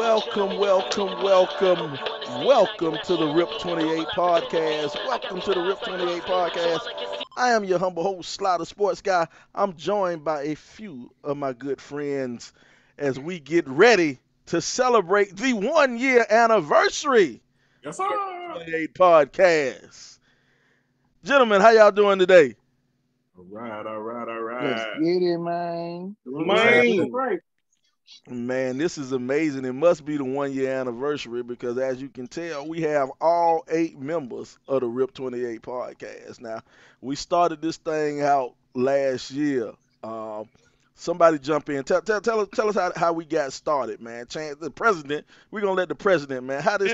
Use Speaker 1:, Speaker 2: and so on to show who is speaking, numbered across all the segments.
Speaker 1: welcome to the RIP 28 podcast. Welcome to the RIP 28 podcast. I am your humble host, Slaughter Sports Guy. I'm joined by a few of my good friends as we get ready to celebrate the 1 year anniversary
Speaker 2: Yes,
Speaker 1: of
Speaker 2: sir.
Speaker 1: RIP 28 podcast. Gentlemen, how y'all doing today?
Speaker 2: All right, all right, all
Speaker 3: Let's
Speaker 2: right.
Speaker 3: get it, man.
Speaker 2: Doing great.
Speaker 1: Man, this is amazing. It must be the 1 year anniversary because, as you can tell, we have all 8 members of the RIP 28 podcast. Now, we started this thing out last year. Somebody jump in. Tell us how we got started, man. The president. We're gonna let the president, man. How this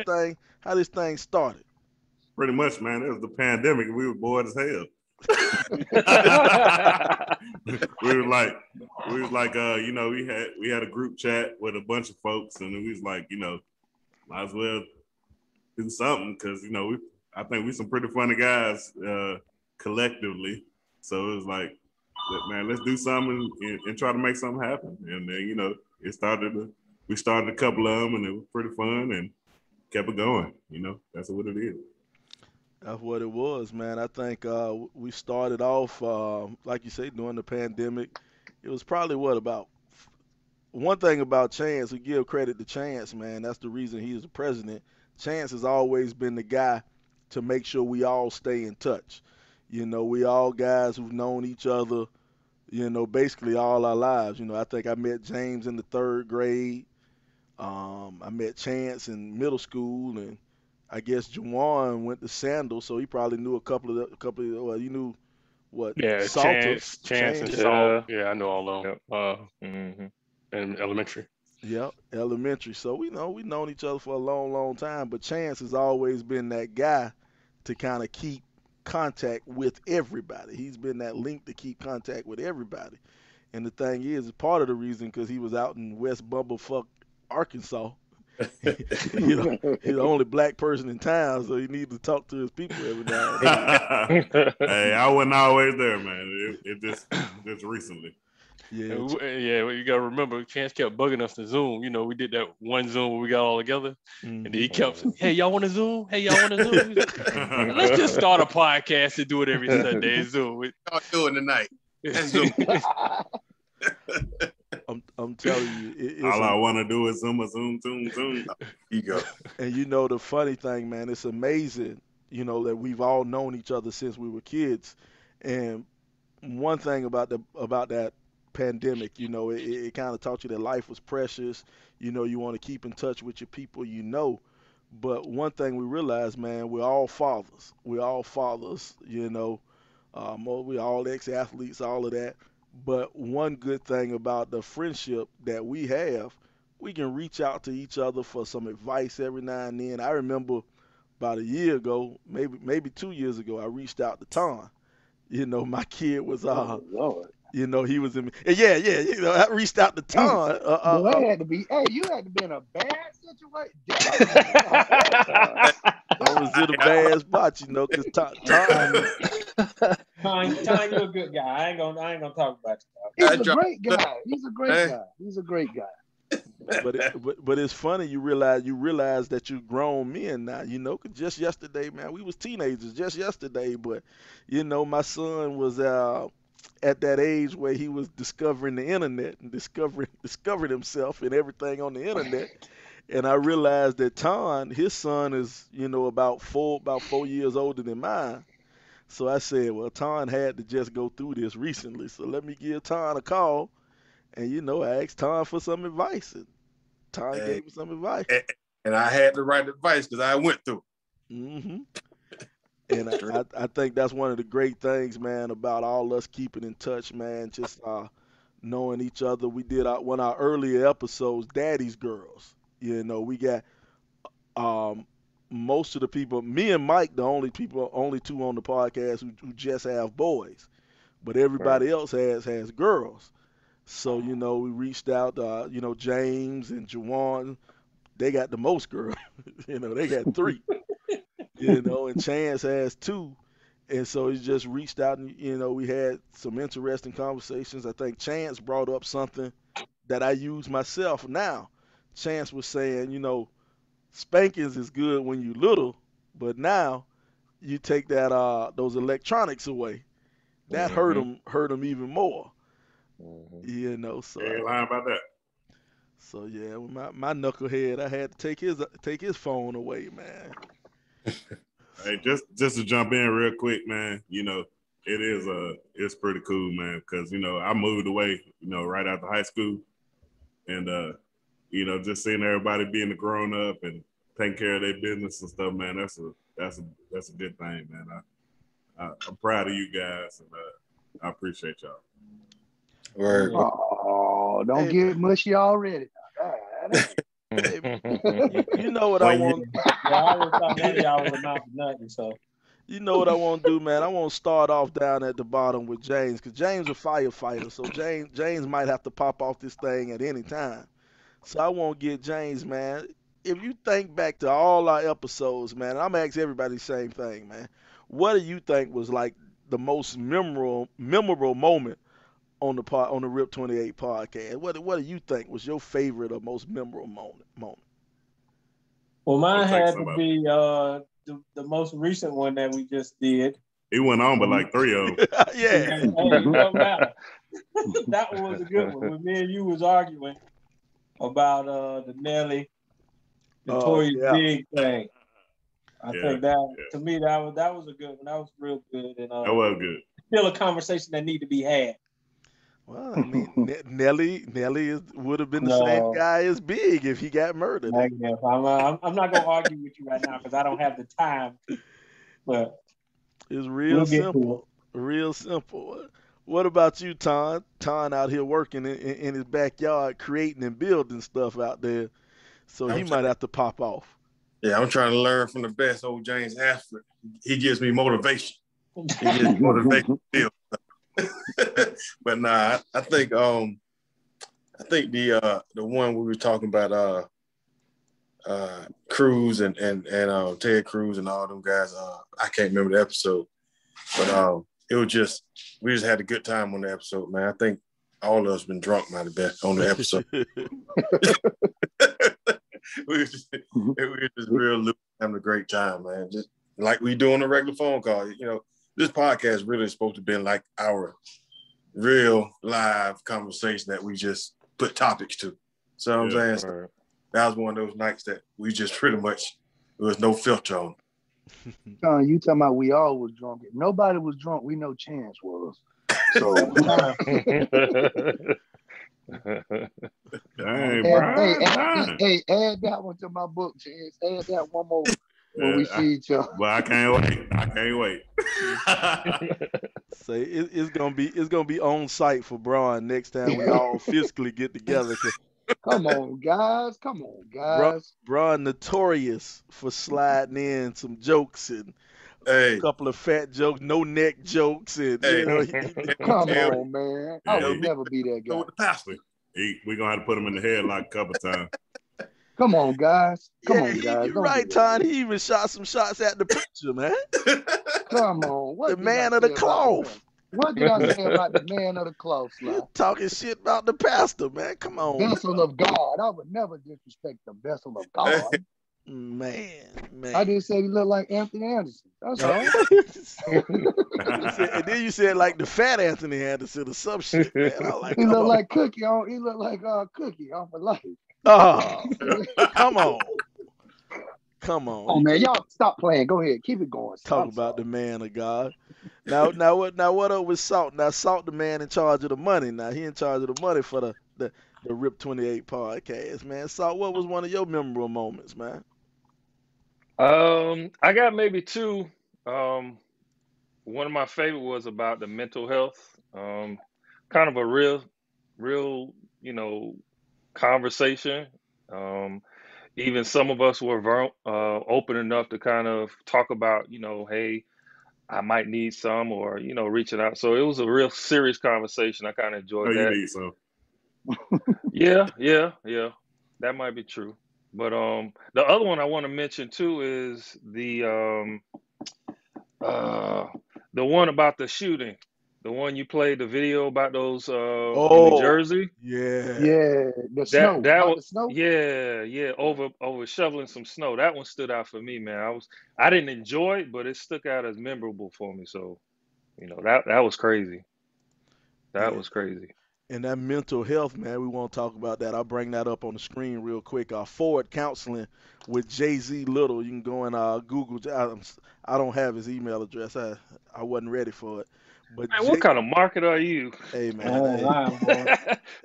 Speaker 1: thing started.
Speaker 2: Pretty much, man. It was the pandemic. We were bored as hell. we were like, we had a group chat with a bunch of folks, and we was like, might as well do something because I think we some pretty funny guys collectively. So it was like, man, let's do something and try to make something happen. And then we started a couple of them, and it was pretty fun and kept it going. That's what it is.
Speaker 1: That's what it was, man. I think we started off, like you say, during the pandemic. It was probably about one thing about Chance. We give credit to Chance, man. That's the reason he's the president. Chance has always been the guy to make sure we all stay in touch. We all guys who've known each other, basically all our lives. I think I met James in the third grade. I met Chance in middle school, and I guess Juwan went to Sandals, so he probably knew a couple of well, you knew what?
Speaker 4: Yeah,
Speaker 1: Salter.
Speaker 4: Chance and Salt. Yeah, I know all of them. In elementary.
Speaker 1: Yep, elementary. So we've known each other for a long, long time. But Chance has always been that guy to kind of keep contact with everybody. He's been that link to keep contact with everybody. And the thing is, part of the reason because he was out in West Bumblefuck, Arkansas. He's the only black person in town, so he needs to talk to his people every now and then.
Speaker 2: Hey, I wasn't always there, man. It just recently.
Speaker 4: Yeah, you gotta remember, Chance kept bugging us to Zoom. We did that one Zoom where we got all together, and then he kept saying, "Hey, y'all want to Zoom? Hey, y'all want to Zoom? Let's just start a podcast and do it every Sunday. Zoom.
Speaker 5: I'll do it tonight. Let's Zoom.
Speaker 1: I'm telling you,
Speaker 2: all I want to do is zoom.
Speaker 5: You go.
Speaker 1: And the funny thing, man, it's amazing, that we've all known each other since we were kids. And one thing about that pandemic, it kind of taught you that life was precious. You want to keep in touch with your people, But one thing we realized, man, we're all fathers. We're all fathers, we're all ex-athletes, all of that. But one good thing about the friendship that we have, we can reach out to each other for some advice every now and then. I remember about a year ago, maybe 2 years ago, I reached out to Ton. My kid was
Speaker 3: Lord.
Speaker 1: he was in. Yeah. I reached out to Ton.
Speaker 3: That had to be. Hey, you had to be in a bad situation.
Speaker 1: I was in a bad spot, because Ton.
Speaker 6: Ton, you're a good guy. I ain't gonna talk about
Speaker 3: you. He's a great guy. He's a great guy.
Speaker 1: But it's funny you realize that you're grown men now, 'cause just yesterday, man, we was teenagers just yesterday, but my son was at that age where he was discovering the internet and discovered himself and everything on the internet. And I realized that Ton, his son is, about 4 years older than mine. So I said, well, Ton had to just go through this recently. So let me give Ton a call. And, I asked Ton for some advice. And Ton gave me some advice.
Speaker 5: And I had the right advice because I went through.
Speaker 1: Mm-hmm. And I think that's one of the great things, man, about all us keeping in touch, man, just knowing each other. We did one of our earlier episodes, Daddy's Girls. We got most of the people, me and Mike, the only two on the podcast who just have boys, but everybody else has girls. So we reached out, James and Juwan, they got the most girls. They got 3. And Chance has 2. And so he just reached out and, we had some interesting conversations. I think Chance brought up something that I use myself now. Chance was saying, spankings is good when you little, but now you take that those electronics away. That hurt him even more. So
Speaker 2: Ain't lying about that.
Speaker 1: so yeah, with my knucklehead, I had to take his phone away, man.
Speaker 2: Hey, just to jump in real quick, man. It's pretty cool, man, because I moved away, right after high school, and just seeing everybody being a grown up and taking care of their business and stuff, man. That's a good thing, man. I'm proud of you guys, and I appreciate y'all.
Speaker 5: Word.
Speaker 3: Oh, don't get mushy already.
Speaker 1: You know what I want.
Speaker 6: I always thought none of y'all was amount to nothing. So
Speaker 1: You know what I want to do, man? I want to start off down at the bottom with James, because James a firefighter, so James might have to pop off this thing at any time. So I want to get James, man. If you think back to all our episodes, man, I'm gonna ask everybody the same thing, man. What do you think was like the most memorable moment on the Rip 28 podcast? What do you think was your favorite or most memorable moment?
Speaker 6: well, mine
Speaker 2: I'll take
Speaker 6: had to
Speaker 2: somebody.
Speaker 6: be the most recent one that we just did.
Speaker 2: He went on, but like 3 of them.
Speaker 1: Yeah.
Speaker 6: Hey, it don't matter. That one was a good one. When me and you was arguing about the Nelly Notorious
Speaker 1: yeah.
Speaker 6: Big thing. I
Speaker 2: Yeah,
Speaker 6: think that to me that was a good one. That was real good, and
Speaker 2: That was good.
Speaker 6: still a conversation that need to be had.
Speaker 1: Well, I mean, Nelly would have been the same guy as Big if he got murdered.
Speaker 6: Negative. I'm not gonna argue with you right now because I don't have the time. But
Speaker 1: It's real
Speaker 6: we'll get to
Speaker 1: simple. Real simple. What about you, Ton? Ton out here working in his backyard, creating and building stuff out there. So he might have to pop off.
Speaker 5: Yeah, I'm trying to learn from the best, old James Ashford. He gives me motivation. He gives me motivation to build. But nah, I think the one we were talking about Cruz and Ted Cruz and all them guys, I can't remember the episode, but it was just we just had a good time on the episode, man. I think all of us been drunk might have been on the episode. we were just real loose, having a great time, man. Just like we do on a regular phone call. This podcast really is supposed to be like our real live conversation that we just put topics to. So I'm saying so that was one of those nights that we just pretty much there was no filter on.
Speaker 3: John, you talking about we all was drunk. If nobody was drunk, we know Chance was. So
Speaker 2: Dang,
Speaker 3: hey, add that one to my book, Chance. Add that one more when we see each other.
Speaker 2: Well, I can't wait.
Speaker 1: Say it's gonna be on site for Braun next time we all physically get together.
Speaker 3: Come on, guys.
Speaker 1: Braun notorious for sliding in some jokes and a couple of fat jokes, no neck jokes, and
Speaker 3: come on, man. I would never be that guy.
Speaker 2: With the pastor, we're gonna have to put him in the headlock a couple times.
Speaker 3: Come on, guys.
Speaker 1: You're right, Ton. He even shot some shots at the preacher, man.
Speaker 3: Come on. What
Speaker 1: the man of the cloth.
Speaker 3: What did I say about the man of the cloth, Sly?
Speaker 1: Talking shit about the pastor, man. Come on.
Speaker 3: Vessel of God. I would never disrespect the vessel of God.
Speaker 1: Man.
Speaker 3: I just said he looked like Anthony Anderson. That's all.
Speaker 1: And then you said like the fat Anthony Anderson or some shit, man.
Speaker 3: He looked like Cookie. He looked like Cookie off of Life.
Speaker 1: Oh, come on.
Speaker 3: Oh man, y'all stop playing. Go ahead, keep it going.
Speaker 1: Talk about the man of God. Now what up with Salt? Now Salt, the man in charge of the money. Now he in charge of the money for the Rip 28 podcast, man. Salt, what was one of your memorable moments, man?
Speaker 4: I got maybe two. One of my favorite was about the mental health. Kind of a real, conversation. Even some of us were open enough to kind of talk about, hey, I might need some, or reaching out. So it was a real serious conversation. I kind of enjoyed that.
Speaker 2: You need some.
Speaker 4: Yeah, that might be true. But the other one I want to mention too is the one about the shooting.
Speaker 7: The one you played the video about those in New
Speaker 1: Oh,
Speaker 7: Jersey.
Speaker 1: yeah.
Speaker 3: Yeah, the snow.
Speaker 7: That
Speaker 3: About
Speaker 7: was
Speaker 3: the snow.
Speaker 7: yeah, over shoveling some snow. That one stood out for me, man. I didn't enjoy it, but it stuck out as memorable for me. So, that was crazy. That
Speaker 1: Yeah.
Speaker 7: was crazy.
Speaker 1: And that mental health, man, we want to talk about that. I'll bring that up on the screen real quick. Forward Counseling with Jay-Z Little. You can go and Google. I don't have his email address. I wasn't ready for it. But
Speaker 7: Man, what kind of market are you?
Speaker 1: hey man,
Speaker 6: Online, boy.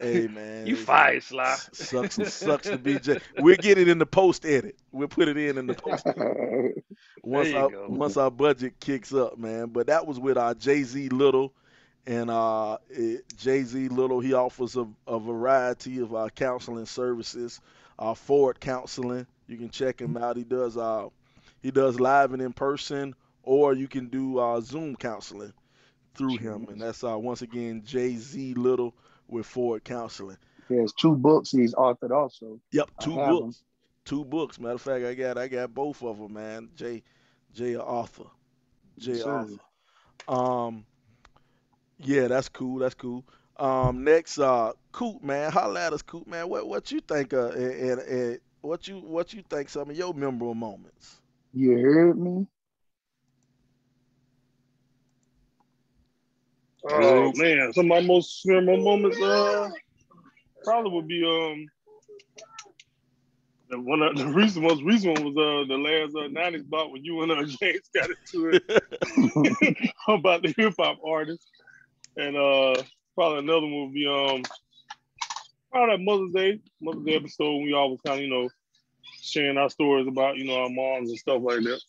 Speaker 1: hey man,
Speaker 7: You fired, Sly.
Speaker 1: sucks to be Jay. We'll get it in the post edit. We'll put it in the post edit
Speaker 7: There you go.
Speaker 1: once our budget kicks up, man. But that was with Jay-Z Little. And Jay-Z Little, he offers a variety of counseling services. Forward Counseling, you can check him out. He does live and in person, or you can do Zoom counseling through him. And that's once again Jay-Z Little with Forward Counseling.
Speaker 3: He has 2 books he's authored also.
Speaker 1: Yep,
Speaker 3: I
Speaker 1: 2
Speaker 3: have
Speaker 1: books. 2 books. Matter of fact, I got both of them, man. Jay author. Jay
Speaker 3: Yes, sir.
Speaker 1: author. Yeah, that's cool. That's cool. Next, Coop, man, holla at us, Coop, man. What you think? And what you think some of your memorable moments?
Speaker 3: You heard me?
Speaker 8: Oh man, some of my most memorable moments probably would be the most recent one was the last 90s block when you and James got into it about the hip hop artist. And probably another one would be probably that Mother's Day episode when we always kind of, sharing our stories about, our moms and stuff like that.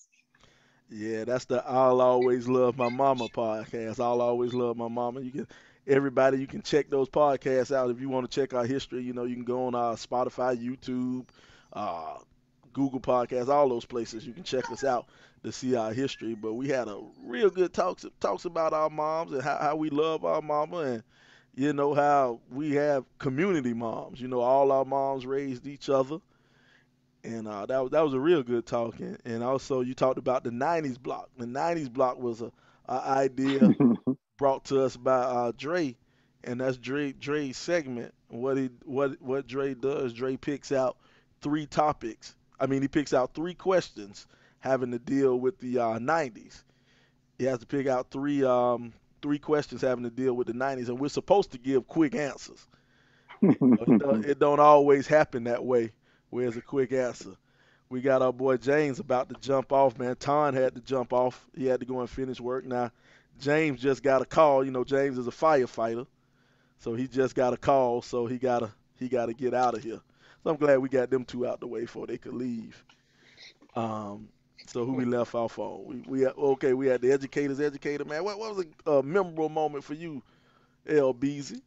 Speaker 1: Yeah, that's the I'll Always Love My Mama podcast. I'll Always Love My Mama. You can check those podcasts out if you want to check our history. You can go on Spotify, YouTube, Google Podcasts, all those places. You can check us out to see our history. But we had a real good talks about our moms and how we love our mama, and how we have community moms. All our moms raised each other. And that was a real good talk. And also you talked about the 90s block. The 90s block was a idea brought to us by Dre, and that's Dre's segment. What Dre does, Dre picks out 3 topics. I mean, he picks out 3 questions having to deal with the 90s. He has to pick out 3 questions having to deal with the 90s, and we're supposed to give quick answers. It don't always happen that way. Where's a quick answer? We got our boy James about to jump off, man. Ton had to jump off. He had to go and finish work. Now, James just got a call. James is a firefighter, so he just got a call. So he gotta get out of here. So I'm glad we got them 2 out the way before they could leave. So who we left off on? We had the educator, man. What was a memorable moment for you, LBZ?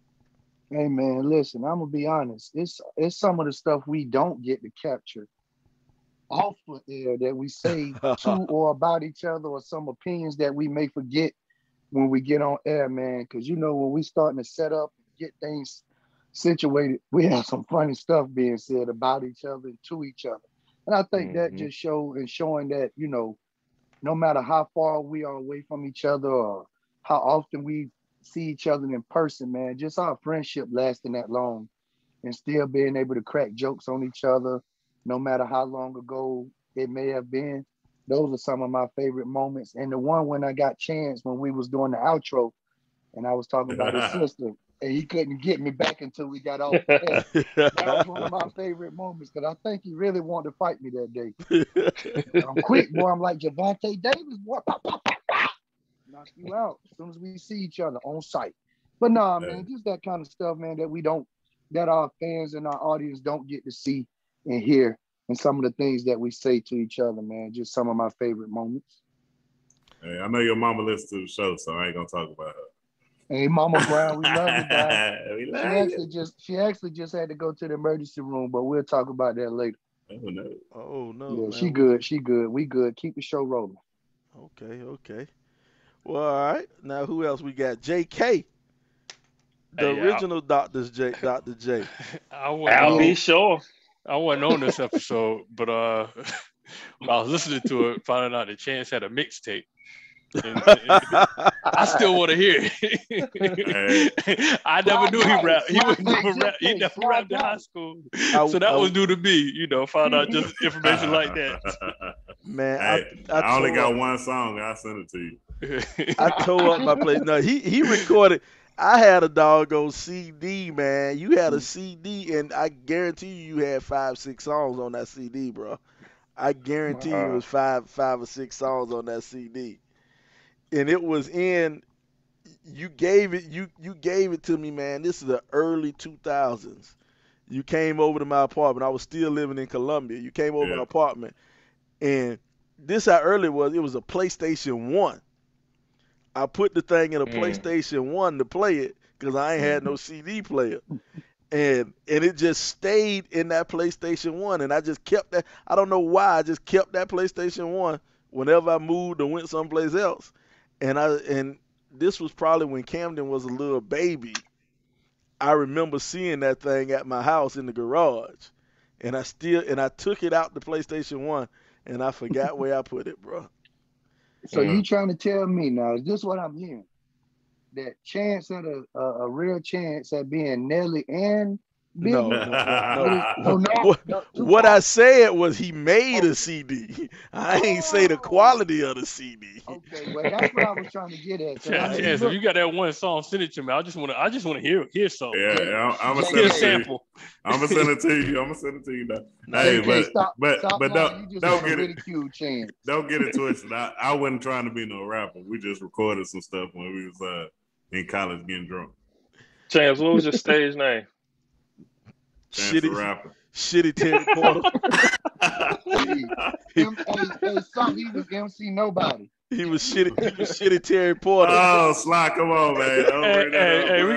Speaker 3: Hey man, listen, I'm gonna be honest. It's some of the stuff we don't get to capture off of air that we say to or about each other, or some opinions that we may forget when we get on air, man. Because when we starting to set up and get things situated, we have some funny stuff being said about each other and to each other. And I think that just showing that, no matter how far we are away from each other or how often we see each other in person, man, just our friendship lasting that long and still being able to crack jokes on each other, no matter how long ago it may have been. Those are some of my favorite moments. And the one when I got Chance when we was doing the outro and I was talking about his sister and he couldn't get me back until we got off the air. That was one of my favorite moments because I think he really wanted to fight me that day. I'm quick, boy. I'm like Javante Davis, boy. Pop, pop, pop, pop. Knock you out as soon as we see each other on site. But nah, man, just that kind of stuff, man, that our fans and our audience don't get to see and hear, and some of the things that we say to each other, man. Just some of my favorite moments.
Speaker 2: Hey, I know your mama listens to the show, so I ain't gonna talk about her.
Speaker 3: Hey, Mama Brown, we love you, guys. She actually just had to go to the emergency room, but we'll talk about that later.
Speaker 2: Oh no.
Speaker 1: Oh no.
Speaker 3: Yeah,
Speaker 1: man.
Speaker 3: she good. She good. We good. Keep the show rolling.
Speaker 1: Okay. Well, all right. Now, who else we got? JK, the original Dr. J.
Speaker 7: I'll be sure.
Speaker 4: I wasn't on this episode, but when I was listening to it, finding out that Chance had a mixtape, I still want to hear it. I never knew he rapped. He was never rap. He never rapped in high school, so that was new to me. Found out just information like that.
Speaker 1: Man,
Speaker 2: Hey, I only got one song. I sent it to you.
Speaker 1: I tore up my place. No, he recorded. I had a doggone CD, man. You had a CD, and I guarantee you had 5-6 songs on that CD, bro. I guarantee you it was five or six songs on that CD. And it was in. You gave it to me, man. This is the early 2000s. You came over to my apartment. I was still living in Columbia. You came over to my apartment, and this how early it was. It was a PlayStation 1. I put the thing in a PlayStation 1 to play it because I ain't had no CD player. And it just stayed in that PlayStation 1. And I just kept that. I don't know why. I just kept that PlayStation 1 whenever I moved or went someplace else. And this was probably when Camden was a little baby. I remember seeing that thing at my house in the garage. And I took it out the PlayStation 1 and I forgot where I put it, bro.
Speaker 3: So you trying to tell me now, is this what I'm hearing? That chance at a real chance at being Nelly and Biggie?
Speaker 1: No. What I said was he made a CD. I ain't say the quality of the CD.
Speaker 3: Okay, well that's what I was trying to get at.
Speaker 4: Chance, if you got that one song, send it to me. I just want to hear something.
Speaker 2: Yeah, I'm gonna send it to you. I'm gonna send it to you now. Hey, but don't get it. Don't get it twisted. I wasn't trying to be no rapper. We just recorded some stuff when we was in college getting drunk.
Speaker 7: Chance, what was your stage name?
Speaker 2: Chance the Rapper.
Speaker 1: Shitty Terry Porter.
Speaker 3: He was MC Nobody.
Speaker 1: He was shitty Terry Porter.
Speaker 2: Oh, Sly, come on, man.
Speaker 4: Hey, we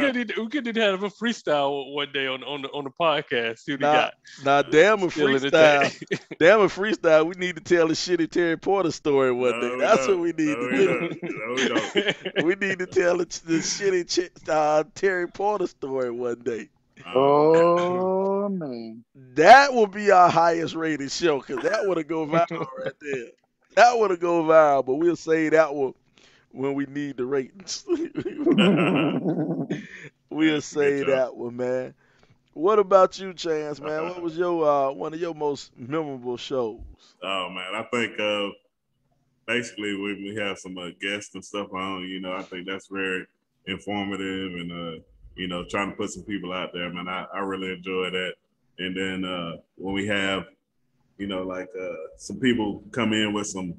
Speaker 4: could have a freestyle one day on the podcast. See what he got.
Speaker 1: Nah, damn a freestyle. Damn a freestyle. We need to tell the shitty Terry Porter story one day. That's what we need to do.
Speaker 2: No, we don't.
Speaker 1: We need to tell the shitty Terry Porter story one day.
Speaker 3: Oh man,
Speaker 1: that would be our highest rated show because that would have go viral right there. That would have go viral, but we'll say that one when we need the ratings. We'll say that one, man. What about you, Chance, man? What was your one of your most memorable shows?
Speaker 2: Oh man, I think basically when we have some guests and stuff on, I think that's very informative and trying to put some people out there, man. I really enjoy that. And then when we have, some people come in with some,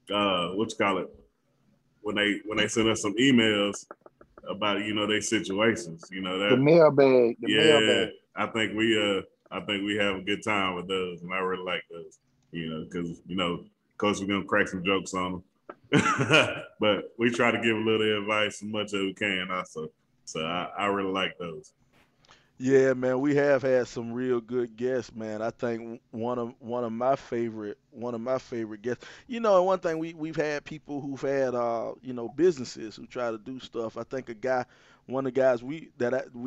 Speaker 2: when they send us some emails about, their situations, that
Speaker 3: the mailbag. Mailbag.
Speaker 2: I think we have a good time with those, and I really like those, because of course we're gonna crack some jokes on them, but we try to give a little advice as much as we can also. So I really like those.
Speaker 1: Yeah, man, we have had some real good guests, man. I think one of my favorite guests. And one thing we've had people who've had businesses who try to do stuff. I think one of the guys we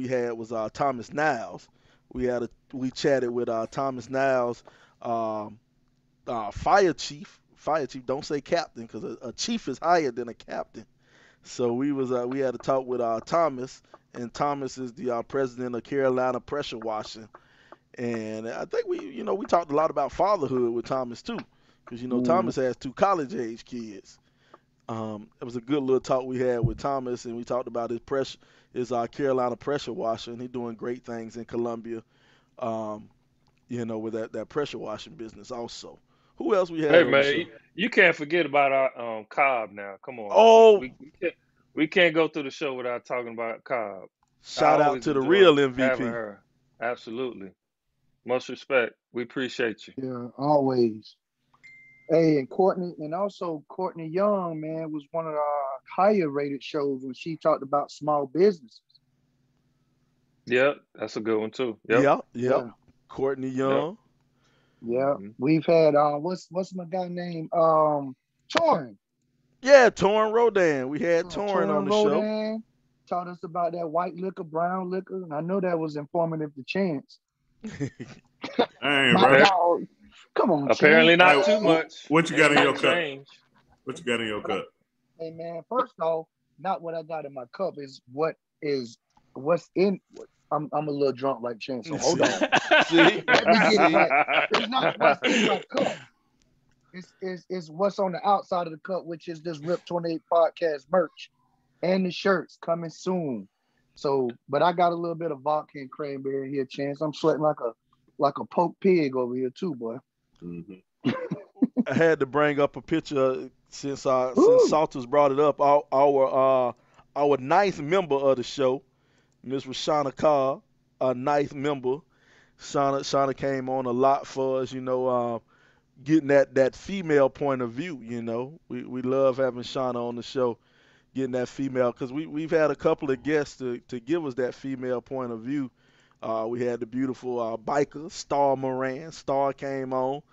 Speaker 1: had was Thomas Niles. We chatted with Thomas Niles, fire chief. Fire chief, don't say captain because a chief is higher than a captain. So we had a talk with Thomas, and Thomas is the president of Carolina Pressure Washing, and I think we talked a lot about fatherhood with Thomas too, because Thomas has 2 college age kids. It was a good little talk we had with Thomas, and we talked about his Carolina Pressure Washer, and he's doing great things in Columbia, with that pressure washing business also. Who else we had?
Speaker 7: Hey man, you can't forget about our Cobb now. Come on.
Speaker 1: Oh,
Speaker 7: we can't go through the show without talking about Cobb.
Speaker 1: Shout out to the real MVP.
Speaker 7: Having her. Absolutely. Much respect. We appreciate you.
Speaker 3: Yeah, always. Hey, and Courtney Young, man, was one of our higher rated shows when she talked about small businesses.
Speaker 7: Yep, that's a good one too. Yep.
Speaker 1: Yeah. Courtney Young.
Speaker 3: Yep. Yeah, we've had what's my guy name? Torrin.
Speaker 1: Yeah, Torrin Rodan. We had Torrin on the show.
Speaker 3: Taught us about that white liquor, brown liquor, and I know that was informative to Chance.
Speaker 2: Bro.
Speaker 3: Come on.
Speaker 7: Apparently
Speaker 3: Chance.
Speaker 7: not too much.
Speaker 2: What you got in your cup? What you got in your cup?
Speaker 3: Hey man, first off, not what I got in my cup is what's in. I'm a little drunk like Chance, so hold on.
Speaker 1: See,
Speaker 3: Let me get it
Speaker 1: see,
Speaker 3: right. It's not what's in my cup. It's what's on the outside of the cup, which is this Rip 28 podcast merch and the shirts coming soon. So, but I got a little bit of vodka and cranberry here, Chance. I'm sweating like a poke pig over here too, boy.
Speaker 2: Mm-hmm.
Speaker 1: I had to bring up a picture since
Speaker 3: Ooh.
Speaker 1: Salters brought it up. Our ninth member of the show, Miss Rashana Carr, a ninth member. Shauna came on a lot for us, getting that female point of view. We love having Shauna on the show, getting that female, because we've had a couple of guests to give us that female point of view. We had the beautiful biker Star Moran. Star came on.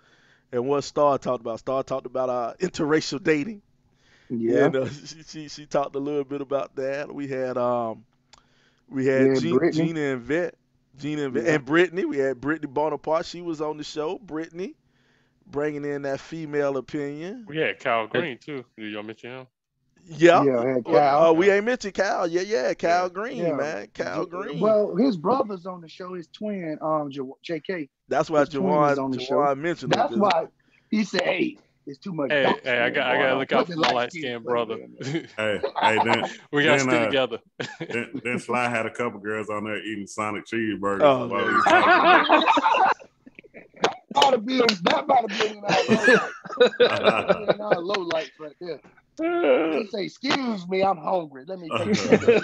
Speaker 1: And what Star talked about? Star talked about interracial dating.
Speaker 3: Yeah.
Speaker 1: And she talked a little bit about that. We had
Speaker 3: Brittany.
Speaker 1: Gina and Vet. And Brittany. We had Brittany Bonaparte. She was on the show. Brittany bringing in that female opinion.
Speaker 4: We had Kyle Green too. Did y'all mention him?
Speaker 1: Yeah.
Speaker 3: Yeah, had Cal.
Speaker 1: We ain't mentioned Cal. Yeah, Cal Green,
Speaker 3: Yeah.
Speaker 1: man. Cal Green.
Speaker 3: Well, his brother's on the show. His twin, JK.
Speaker 1: That's why
Speaker 3: his twin is on the show.
Speaker 1: Jawan mentioned it.
Speaker 3: That's why he said, "Hey, it's too much."
Speaker 4: Hey,
Speaker 3: dark
Speaker 4: I
Speaker 3: skin
Speaker 4: gotta
Speaker 3: going on.
Speaker 4: look out
Speaker 3: Put
Speaker 4: for
Speaker 3: the
Speaker 4: my
Speaker 3: light
Speaker 4: light
Speaker 3: skin
Speaker 4: skinned
Speaker 3: flavor
Speaker 4: brother.
Speaker 3: in there.
Speaker 2: Then
Speaker 4: We gotta
Speaker 2: then,
Speaker 4: stick together.
Speaker 2: then Sly had a couple girls on there eating Sonic cheeseburgers.
Speaker 1: Oh,
Speaker 2: while
Speaker 1: yeah.
Speaker 2: he was talking.
Speaker 3: That might have been in our low lights right there. He say, "Excuse me, I'm hungry. Let me take a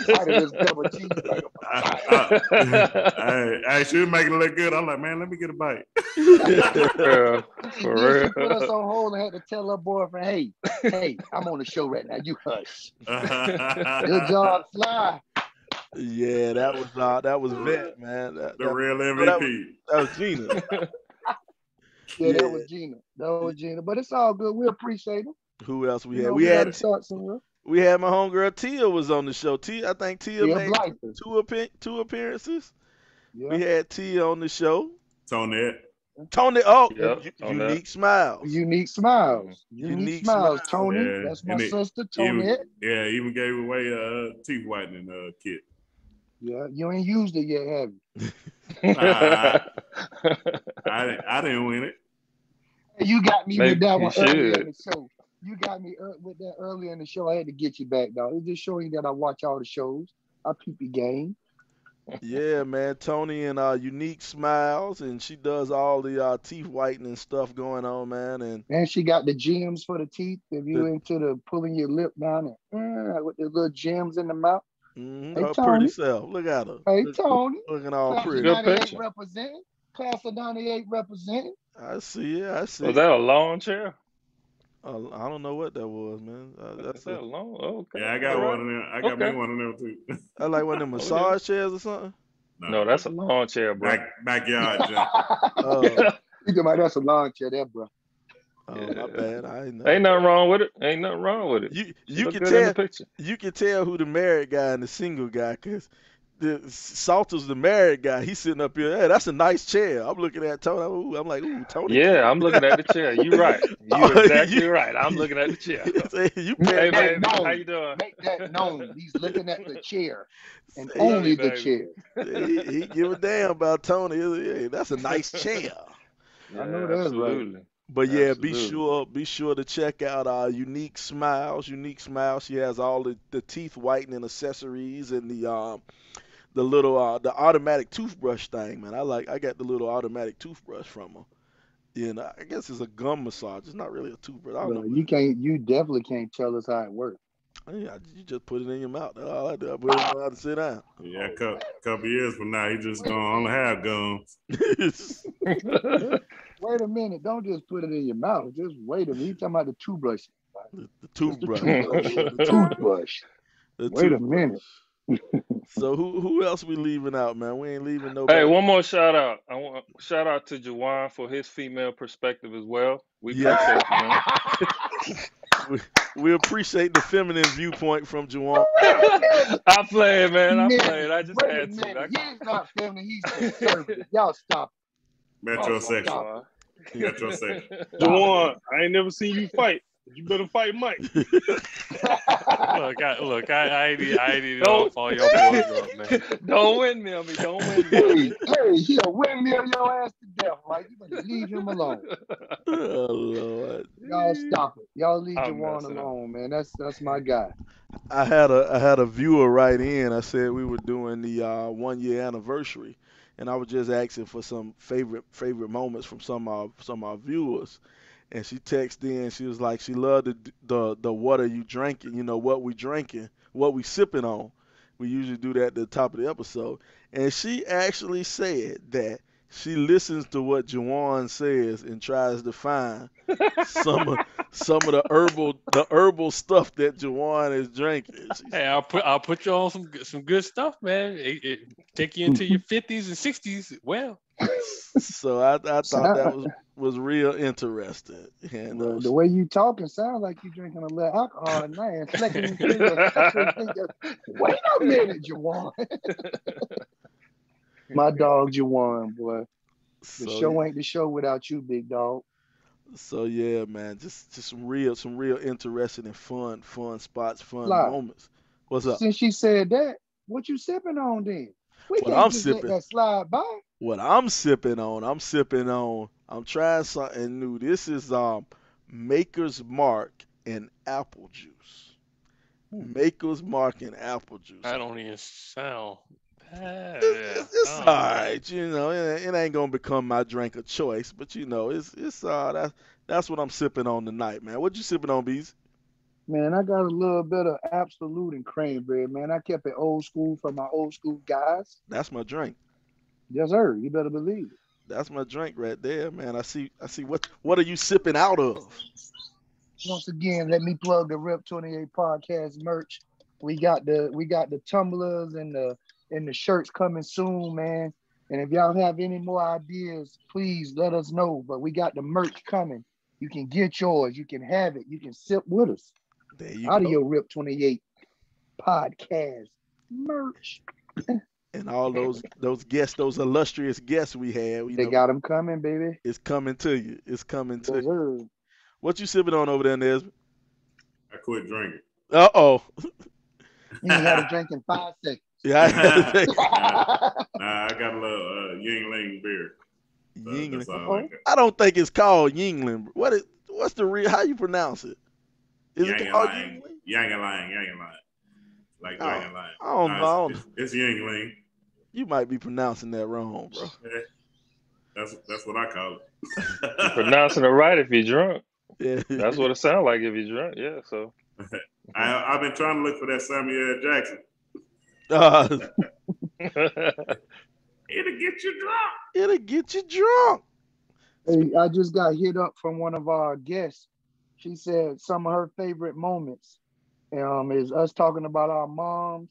Speaker 3: bite of this double cheeseburger."
Speaker 2: Hey, she was making it look good. I'm like, man, let me get a bite.
Speaker 7: Yeah,
Speaker 3: She
Speaker 7: for
Speaker 3: did. She
Speaker 7: real.
Speaker 3: put us on hold and had to tell her boyfriend, "Hey, I'm on the show right now. You hush." Good job, Sly.
Speaker 1: Yeah, that was Vet, man.
Speaker 2: The real
Speaker 1: that
Speaker 2: MVP.
Speaker 1: was Gina.
Speaker 3: Yeah, that was Gina. But it's all good. We appreciate it.
Speaker 1: Who else we
Speaker 3: You
Speaker 1: had?
Speaker 3: know,
Speaker 1: We
Speaker 3: gotta
Speaker 1: had
Speaker 3: start somewhere.
Speaker 1: we had my homegirl Tia was on the show. I think Tia
Speaker 3: Tia
Speaker 1: made
Speaker 3: Blyther.
Speaker 1: two appearances.
Speaker 3: Yeah.
Speaker 1: We had Tia on the show.
Speaker 2: Tony.
Speaker 1: Tony,
Speaker 7: Yep, on that.
Speaker 1: Unique Smiles.
Speaker 3: Unique Smiles.
Speaker 1: Unique
Speaker 3: Unique Smiles.
Speaker 1: Smiles.
Speaker 3: Tony,
Speaker 2: Yeah,
Speaker 3: that's my
Speaker 2: and it-
Speaker 3: sister, Tony.
Speaker 2: Even gave away teeth whitening kit.
Speaker 3: Yeah, you ain't used it yet, have you?
Speaker 2: I didn't win it.
Speaker 3: You got me
Speaker 7: Maybe
Speaker 3: with that
Speaker 7: you
Speaker 3: one earlier
Speaker 7: should.
Speaker 3: in the show. You got me with that earlier in the show. I had to get you back, dog. It's just showing that I watch all the shows. I peep your game.
Speaker 1: Yeah, man. Tony and Unique Smiles, and she does all the teeth whitening stuff going on, man.
Speaker 3: And she got the gems for the teeth. If you into the pulling your lip down and with the little gems in the mouth. Hey,
Speaker 1: her
Speaker 3: Tony.
Speaker 1: pretty self. Look at her.
Speaker 3: Hey, Tony.
Speaker 1: Looking all
Speaker 3: Class of
Speaker 1: pretty.
Speaker 7: Good
Speaker 3: 98
Speaker 7: picture.
Speaker 3: representing. Class of 98 representing.
Speaker 1: I see it. I see.
Speaker 7: Was that a lawn chair?
Speaker 1: I don't know what that was, man.
Speaker 7: Is that a lawn? Oh, okay.
Speaker 2: Yeah, I got
Speaker 7: All right.
Speaker 2: one of them. I got
Speaker 7: Okay.
Speaker 2: me one of them too.
Speaker 1: I like one of them massage chairs or something.
Speaker 7: No, that's a lawn chair, bro.
Speaker 2: Backyard jump.
Speaker 1: Oh,
Speaker 3: You talking about that's a lawn chair there, bro.
Speaker 1: my bad. I didn't know.
Speaker 7: Ain't nothing wrong with it. Ain't nothing wrong with it.
Speaker 1: You
Speaker 7: She look
Speaker 1: can
Speaker 7: good in the
Speaker 1: tell
Speaker 7: picture.
Speaker 1: you can tell who the married guy and the single guy, because the Salter's the married guy. He's sitting up here. Hey, that's a nice chair. I'm looking at Tony. I'm like, ooh, Tony.
Speaker 7: Yeah, I'm looking at the chair. You right. You exactly right. I'm looking at the chair.
Speaker 1: You
Speaker 7: Hey
Speaker 1: paying
Speaker 7: man,
Speaker 3: known.
Speaker 7: how you doing?
Speaker 3: Make that known. He's looking at the chair and
Speaker 1: Hey,
Speaker 3: only the
Speaker 7: baby.
Speaker 3: chair.
Speaker 1: he give a damn about Tony. Hey, that's a nice chair.
Speaker 3: I know that's right.
Speaker 7: absolutely.
Speaker 1: But yeah,
Speaker 7: Absolutely.
Speaker 1: be sure to check out Unique Smiles. Unique Smiles. She has all the teeth whitening accessories and the little the automatic toothbrush thing, man. I got the little automatic toothbrush from her. I guess it's a gum massage. It's not really a toothbrush. I don't
Speaker 3: Well,
Speaker 1: know.
Speaker 3: you definitely can't tell us how it works.
Speaker 1: Yeah, you just put it in your mouth. That's all I do. I put it in my mouth to sit down.
Speaker 2: Yeah, a couple years from now, he just gonna only have gums.
Speaker 3: Wait a minute. Don't just put it in your mouth. Just wait a minute. You talking about the toothbrush.
Speaker 1: The toothbrush.
Speaker 3: The toothbrush.
Speaker 1: The
Speaker 3: Wait a
Speaker 1: toothbrush.
Speaker 3: minute.
Speaker 1: So who else we leaving out, man? We ain't leaving nobody.
Speaker 7: Hey, one more shout out. I want shout out to Jawan for his female perspective as well. We
Speaker 1: Yeah.
Speaker 7: appreciate you, man.
Speaker 1: We appreciate the feminine viewpoint from Juwan.
Speaker 7: I played, man. I
Speaker 3: Man,
Speaker 7: played. I just
Speaker 3: wait a
Speaker 7: had to.
Speaker 3: minute. He's not feminine. He's conservative. Y'all stop.
Speaker 2: Metrosexual.
Speaker 3: stop.
Speaker 2: Metrosexual.
Speaker 8: Jawan, I ain't never seen you fight. You better fight Mike.
Speaker 4: I ain't even off all your boys up, man.
Speaker 7: Don't windmill me. Don't windmill me.
Speaker 3: Hey, he'll windmill your ass to death, Mike. You better leave him alone.
Speaker 1: Oh Lord.
Speaker 3: Y'all stop it. Y'all leave
Speaker 7: I'm
Speaker 3: Juwan
Speaker 7: messing up.
Speaker 3: alone, man. That's my guy.
Speaker 1: I had a viewer write in. I said we were doing the 1 year anniversary, and I was just asking for some favorite moments from some of our viewers. And she texted in. She was like, she loved the what are you drinking? You know, what we drinking, what we sipping on. We usually do that at the top of the episode. And she actually said that she listens to what Juwan says and tries to find some of the herbal stuff that Juwan is drinking.
Speaker 4: Hey, I'll put you on some good stuff, man. It take you into your 50s and 60s. Well,
Speaker 1: So I thought that was real interesting. And
Speaker 3: The way you talking sounds like you drinking a little alcohol at night and flicking through your wait a minute, Juwan. My dog Juwan, boy. The show ain't the show without you, big dog.
Speaker 1: So yeah, man, just some real interesting and fun spots, fun
Speaker 3: Fly.
Speaker 1: moments. What's up?
Speaker 3: Since she said that, what you sipping on then? We
Speaker 1: What
Speaker 3: can't
Speaker 1: I'm
Speaker 3: just let
Speaker 1: sipping.
Speaker 3: that slide by.
Speaker 1: What I'm sipping on, I'm trying something new. This is Maker's Mark and apple juice. Maker's Mark and apple juice.
Speaker 4: I don't even sound bad.
Speaker 1: It's all right, you know. It ain't gonna become my drink of choice, but you know, it's that's what I'm sipping on tonight, man. What you sipping on, Bees?
Speaker 3: Man, I got a little bit of Absolute and cranberry, man. I kept it old school for my old school guys.
Speaker 1: That's my drink.
Speaker 3: Yes, sir. You better believe it.
Speaker 1: That's my drink right there, man. I see what are you sipping out of?
Speaker 3: Once again, let me plug the Rip 28 podcast merch. We got the tumblers and the shirts coming soon, man. And if y'all have any more ideas, please let us know. But we got the merch coming. You can get yours. You can have it. You can sip with us.
Speaker 1: There you
Speaker 3: Out
Speaker 1: go.
Speaker 3: of your Rip 28 podcast merch.
Speaker 1: And all those guests, those illustrious guests we had,
Speaker 3: They got them coming, baby.
Speaker 1: it's coming to you. It's coming to
Speaker 3: Yes,
Speaker 1: you.
Speaker 3: sir.
Speaker 1: What you sipping on over there, Nesbitt?
Speaker 2: I quit drinking.
Speaker 1: Uh-oh.
Speaker 3: You ain't had a drink in 5 seconds.
Speaker 1: Yeah, I had to take
Speaker 2: Nah, I got a little Yingling beer. So
Speaker 1: Yingling.
Speaker 2: that's all I got.
Speaker 1: I don't think it's called Yingling. What's the real, how you pronounce it? Is it called
Speaker 2: Yangling.
Speaker 1: Yingling?
Speaker 2: Yangling. Like
Speaker 1: Oh,
Speaker 2: Yangling.
Speaker 1: I don't know.
Speaker 2: It's Yingling.
Speaker 1: You might be pronouncing that wrong, bro.
Speaker 2: Yeah. That's what I call it.
Speaker 7: You're pronouncing it right if you're drunk.
Speaker 1: Yeah.
Speaker 7: That's what it sounds like if you're drunk. Yeah. So
Speaker 2: I've been trying to look for that Samuel L. Jackson. It'll get you drunk.
Speaker 1: It'll get you drunk.
Speaker 3: Hey, I just got hit up from one of our guests. She said some of her favorite moments is us talking about our moms,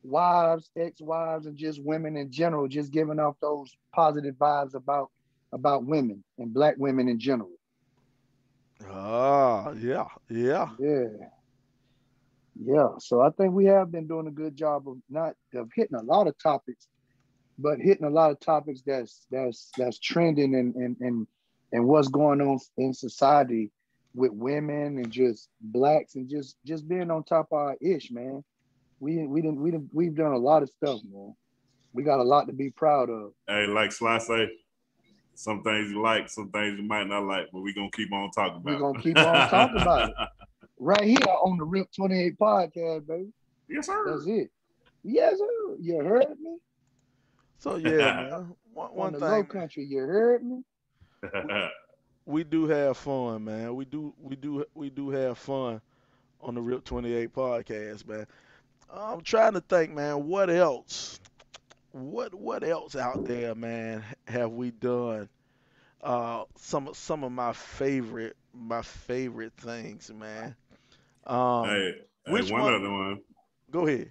Speaker 3: wives, ex-wives, and just women in general, just giving off those positive vibes about women and Black women in general.
Speaker 1: Yeah.
Speaker 3: Yeah. So I think we have been doing a good job of hitting a lot of topics, but hitting a lot of topics that's trending and what's going on in society with women and just Blacks and just being on top of our ish, man. We've done a lot of stuff, man. We got a lot to be proud of.
Speaker 2: Hey, like Sly say, some things you like, some things you might not like, but we're gonna keep on talking about
Speaker 3: We're
Speaker 2: it.
Speaker 3: gonna keep on talking about it. Right here on the Rip 28 podcast, baby.
Speaker 2: Yes, sir.
Speaker 3: That's it. Yes, sir. You heard me?
Speaker 1: So yeah, man. One
Speaker 3: On the low
Speaker 1: thing,
Speaker 3: country, you heard me?
Speaker 1: we do have fun, man. We do have fun on the Rip 28 podcast, man. I'm trying to think, man, what else? What else out there, man, have we done? Some of my favorite things, man.
Speaker 2: Hey,
Speaker 1: Which
Speaker 2: one
Speaker 1: one?
Speaker 2: other one.
Speaker 1: Go ahead.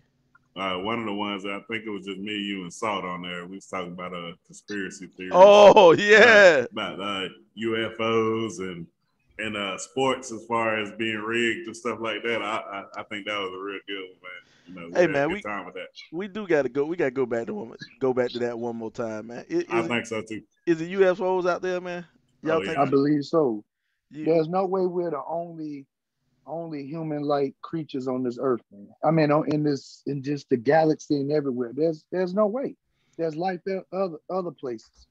Speaker 2: One of the ones that I think it was just me, you, and Salt on there. We was talking about conspiracy theories.
Speaker 1: Oh yeah.
Speaker 2: About UFOs and sports as far as being rigged and stuff like that. I think that was a real good one, man. You know,
Speaker 1: Hey
Speaker 2: had a
Speaker 1: man,
Speaker 2: good time with that.
Speaker 1: we do gotta go. We gotta go back to that one more time, man.
Speaker 2: I think so too.
Speaker 1: Is it UFOs out there, man? Y'all
Speaker 2: Oh,
Speaker 1: think?
Speaker 2: yeah.
Speaker 3: I believe so.
Speaker 1: You,
Speaker 3: There's no way we're the only only human-like creatures on this earth, man. I mean, in just the galaxy and everywhere. There's no way. There's life in other places.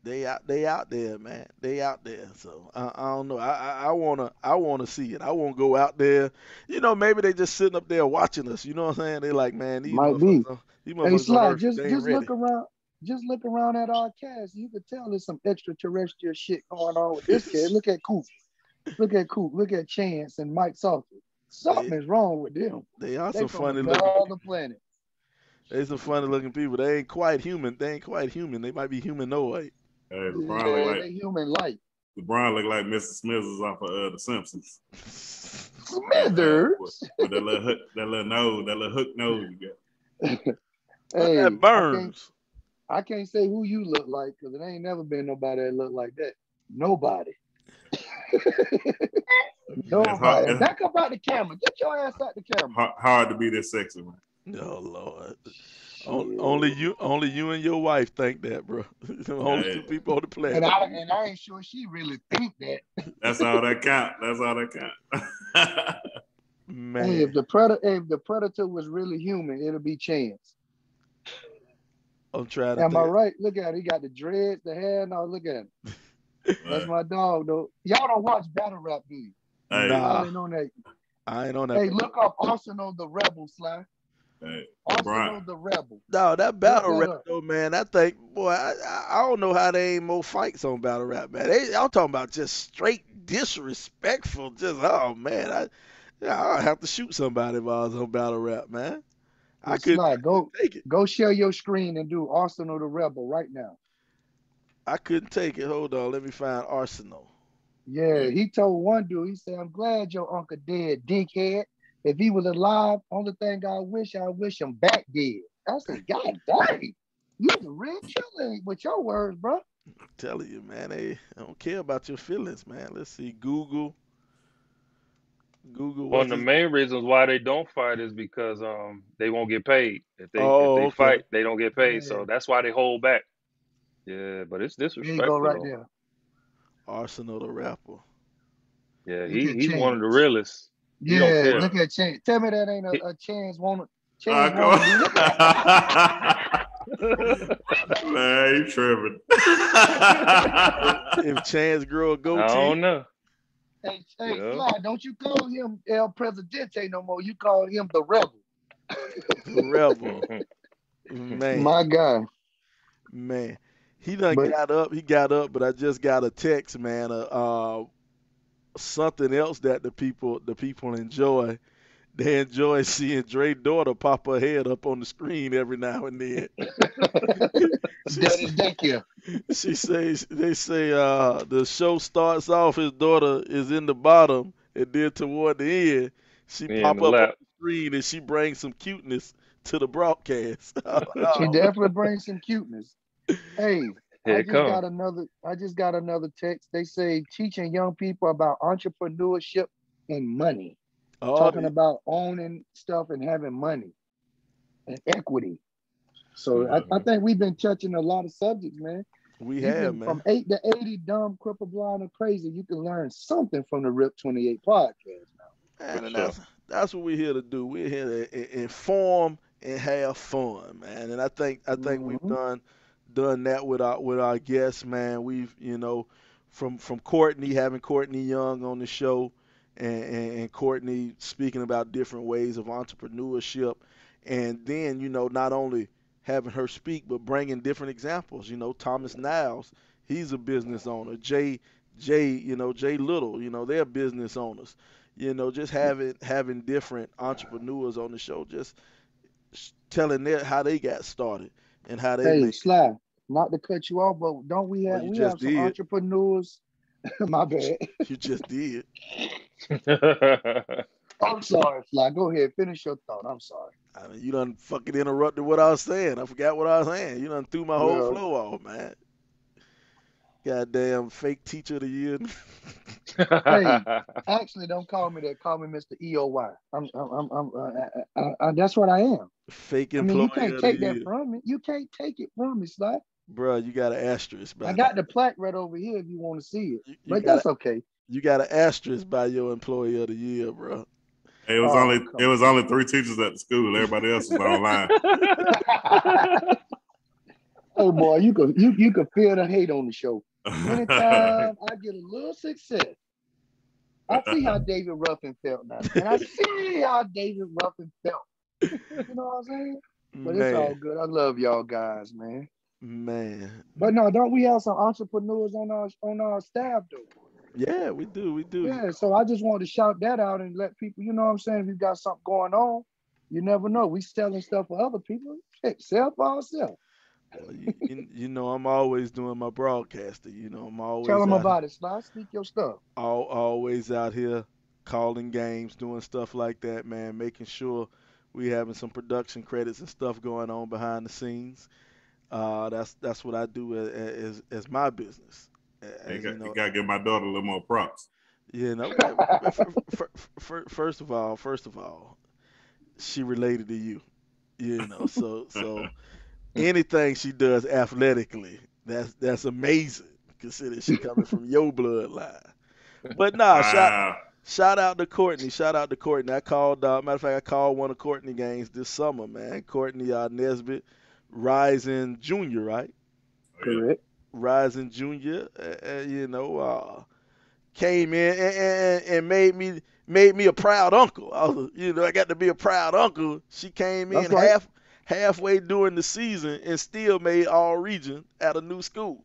Speaker 1: They out there, man. They out there. So I don't know. I wanna see it. I wanna go out there. Maybe they just sitting up there watching us. You know what I'm saying? They like, man,
Speaker 3: Might be.
Speaker 1: these
Speaker 3: Hey,
Speaker 1: motherfuckers on
Speaker 3: Sly,
Speaker 1: Earth, they ain't
Speaker 3: just
Speaker 1: ready.
Speaker 3: look around. Just look around at our cast. You could tell there's some extraterrestrial shit going on with this kid. Look at Coop. Look at Coop. Look at Chance and Mike Salter. Something is wrong with them.
Speaker 1: They are
Speaker 3: They
Speaker 1: some
Speaker 3: from
Speaker 1: funny looking.
Speaker 3: another planet.
Speaker 1: They some funny looking people. They ain't quite human. They might be humanoid.
Speaker 2: Hey,
Speaker 3: Yeah, they human-like.
Speaker 2: LeBron look like Mr. Smithers off of The Simpsons.
Speaker 3: Smithers.
Speaker 2: With that little nose, that little hook nose you got.
Speaker 3: Hey,
Speaker 1: That Burns.
Speaker 3: I can't say who you look like because it ain't never been nobody that look like that. Nobody. Nobody. Back up out the camera. Get your ass out the camera.
Speaker 2: Hard to be this sexy, man.
Speaker 1: Oh Lord. Only you and your wife think that, bro. Only two people on the planet.
Speaker 3: And I ain't sure she really think that.
Speaker 2: That's all that count. That's all that count.
Speaker 1: Man.
Speaker 3: Hey, if the predator was really human, it'll be Chance.
Speaker 1: I'm trying to.
Speaker 3: Am I right? Look at it. He got the dreads, the hair. No, look at him. That's my dog, though. Y'all don't watch battle rap, do you?
Speaker 2: Hey.
Speaker 1: Nah.
Speaker 3: I ain't on that.
Speaker 1: I ain't on that.
Speaker 3: Hey, look up Arsenal the Rebel, Sly.
Speaker 2: Hey,
Speaker 3: Arsenal the Rebel.
Speaker 1: No, that battle rap though, man. I think, boy, I don't know how they ain't more fights on battle rap, man. Y'all talking about just straight disrespectful. Just man, I have to shoot somebody if I was on battle rap, man. I couldn't take it.
Speaker 3: Go share your screen and do Arsenal the Rebel right now.
Speaker 1: I couldn't take it. Hold on, let me find Arsenal.
Speaker 3: Yeah, he told one dude, he said, "I'm glad your uncle dead, dickhead. If he was alive, only thing I wish him back dead." I said, God dang, you're the real killer with your words, bro.
Speaker 1: I'm telling you, man, they don't care about your feelings, man. Let's see, Google.
Speaker 7: One of the main reasons why they don't fight is because they won't get paid. If they fight, they don't get paid. Yeah. So that's why they hold back. Yeah, but it's disrespectful.
Speaker 3: There you go right there.
Speaker 1: Arsenal the rapper.
Speaker 7: Yeah, he's one of the realest.
Speaker 3: Yeah, look at Chance. Tell me that ain't a Chance wanna.
Speaker 2: Man, you tripping.
Speaker 1: If Chance grow a goatee.
Speaker 7: I don't know.
Speaker 3: Hey, Sly, don't you call him El Presidente no more. You call him the Rebel.
Speaker 1: The Rebel. Man.
Speaker 3: My guy.
Speaker 1: Man. He got up. He got up, but I just got a text, man. Something else that the people enjoy. They enjoy seeing Dre's daughter pop her head up on the screen every now and then. They say the show starts off, his daughter is in the bottom, and then toward the end, she pop up on the screen and she brings some cuteness to the broadcast.
Speaker 3: She definitely brings some cuteness. Hey, I just got another text. They say teaching young people about entrepreneurship and money. Talking about owning stuff and having money and equity. So I think we've been touching a lot of subjects, man.
Speaker 1: We have, man.
Speaker 3: From 8 to 80, dumb, crippled, blind, and crazy. You can learn something from the Rip 28 podcast now.
Speaker 1: Man, that's what we're here to do. We're here to inform and have fun, man. And I think we've done that with our guests, man. We've, from Courtney, having Courtney Young on the show, and Courtney speaking about different ways of entrepreneurship, and then not only having her speak but bringing different examples. Thomas Niles, he's a business owner. Jay Little, they're business owners. Just having different entrepreneurs on the show, just telling how they got started and how they.
Speaker 3: Hey, Sly, not to cut you off, but don't we have some entrepreneurs? My bad.
Speaker 1: You just did.
Speaker 3: I'm sorry, Fly. Go ahead. Finish your thought. I'm sorry.
Speaker 1: I mean, you done fucking interrupted what I was saying. I forgot what I was saying. You done threw my whole flow off, man. Goddamn fake teacher of the year.
Speaker 3: Hey, actually, don't call me that. Call me Mr. EOY. That's what I am.
Speaker 1: Fake employee.
Speaker 3: You can't take that from me. You can't take it from me, Sly.
Speaker 1: Bro, you got an asterisk.
Speaker 3: I got the plaque right over here if you want to see it. But that's okay.
Speaker 1: You got an asterisk by your employee of the year, bro.
Speaker 2: Hey, it was
Speaker 3: Oh,
Speaker 2: only
Speaker 3: come
Speaker 2: it was only 3 teachers at the school. Everybody else was online.
Speaker 3: Hey boy, you can feel the hate on the show. Anytime I get a little success, I see how David Ruffin felt now. And I see how David Ruffin felt. You know what I'm saying? But it's all
Speaker 1: Man,
Speaker 3: good. I love y'all guys, man.
Speaker 1: man.
Speaker 3: But no, don't we have some entrepreneurs on our staff though?
Speaker 1: Yeah, we do. We do.
Speaker 3: Yeah, so I just wanted to shout that out and let people, you know what I'm saying? If you got something going on, you never know. We selling stuff for other people. Shit, sell for ourselves.
Speaker 1: Well, you know, I'm always doing my broadcasting. You know, I'm
Speaker 3: Tell
Speaker 1: always
Speaker 3: them
Speaker 1: out
Speaker 3: about it, Sly. Speak your stuff.
Speaker 1: always out here calling games, doing stuff like that, man, making sure we having some production credits and stuff going on behind the scenes. That's what I do as my business. As you
Speaker 2: You
Speaker 1: know,
Speaker 2: gotta give my daughter a little more props.
Speaker 1: you know. First of all, she related to you. You know, so anything she does athletically, that's amazing. Consider she coming from your bloodline. But nah,
Speaker 2: Wow.
Speaker 1: shout out to Courtney. Shout out to Courtney. I called. Matter of fact, I called one of Courtney games this summer, man. Courtney Nesbitt, Rising Junior, right?
Speaker 2: Oh, yeah.
Speaker 3: Correct.
Speaker 1: Rising Junior. You know, came in and made me a proud uncle. I got to be a proud uncle. She came in
Speaker 3: That's right.
Speaker 1: halfway during the season and still made all region at a new school.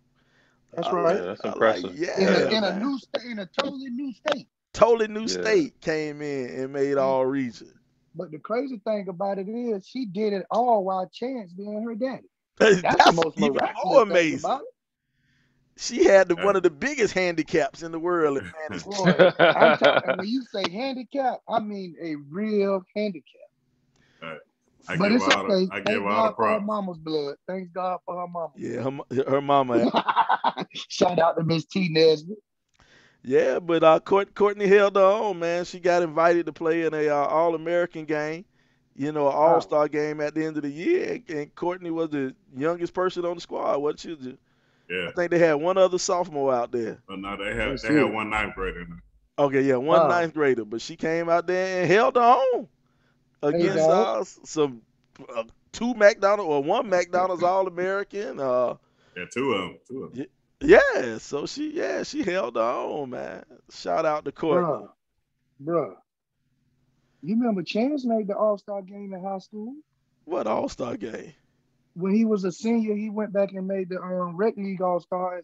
Speaker 3: That's
Speaker 1: I
Speaker 3: right.
Speaker 4: Yeah, that's
Speaker 1: I like,
Speaker 4: impressive.
Speaker 1: yeah,
Speaker 3: In a
Speaker 1: man.
Speaker 3: new state, in a totally new state.
Speaker 1: Totally new
Speaker 4: Yeah.
Speaker 1: state came in and made
Speaker 3: And,
Speaker 1: all region.
Speaker 3: but the crazy thing about it is she did it all while Chance being her daddy. That's the
Speaker 1: That's
Speaker 3: most
Speaker 1: even more
Speaker 3: miraculous thing
Speaker 1: amazing.
Speaker 3: about it.
Speaker 1: She had
Speaker 2: Hey,
Speaker 1: one of the biggest handicaps in the world in fantasy.
Speaker 3: Boy, I'm talking, when you say handicap, I mean a real handicap.
Speaker 2: I
Speaker 3: But
Speaker 2: give
Speaker 3: it's
Speaker 2: her all the
Speaker 3: okay.
Speaker 2: I give
Speaker 3: Thank
Speaker 2: her all the
Speaker 3: God for her
Speaker 2: props.
Speaker 3: mama's blood. Thank God for her mama.
Speaker 1: Yeah, her mama.
Speaker 3: Shout out to Miss T. Nesbitt.
Speaker 1: Yeah, but Courtney held her own, man. She got invited to play in a All-American game, you know, an
Speaker 3: Wow.
Speaker 1: All-Star game at the end of the year. And Courtney was the youngest person on the squad, wasn't she?
Speaker 2: Yeah.
Speaker 1: I think they had one other sophomore out there.
Speaker 2: But no, they
Speaker 3: That's
Speaker 2: had
Speaker 3: it.
Speaker 2: one ninth grader in there.
Speaker 1: Okay, yeah, one
Speaker 3: Wow.
Speaker 1: ninth grader, but she came out there and held her own
Speaker 3: Hey,
Speaker 1: against
Speaker 3: dog.
Speaker 1: some two McDonald's or one McDonald's All-American.
Speaker 2: Yeah, two of them.
Speaker 1: Yeah, so she held her own, man. Shout out to Courtney.
Speaker 3: Bruh. You remember Chance made the All-Star game in high school?
Speaker 1: What All-Star game?
Speaker 3: When he was a senior, he went back and made the Rec League All-Star.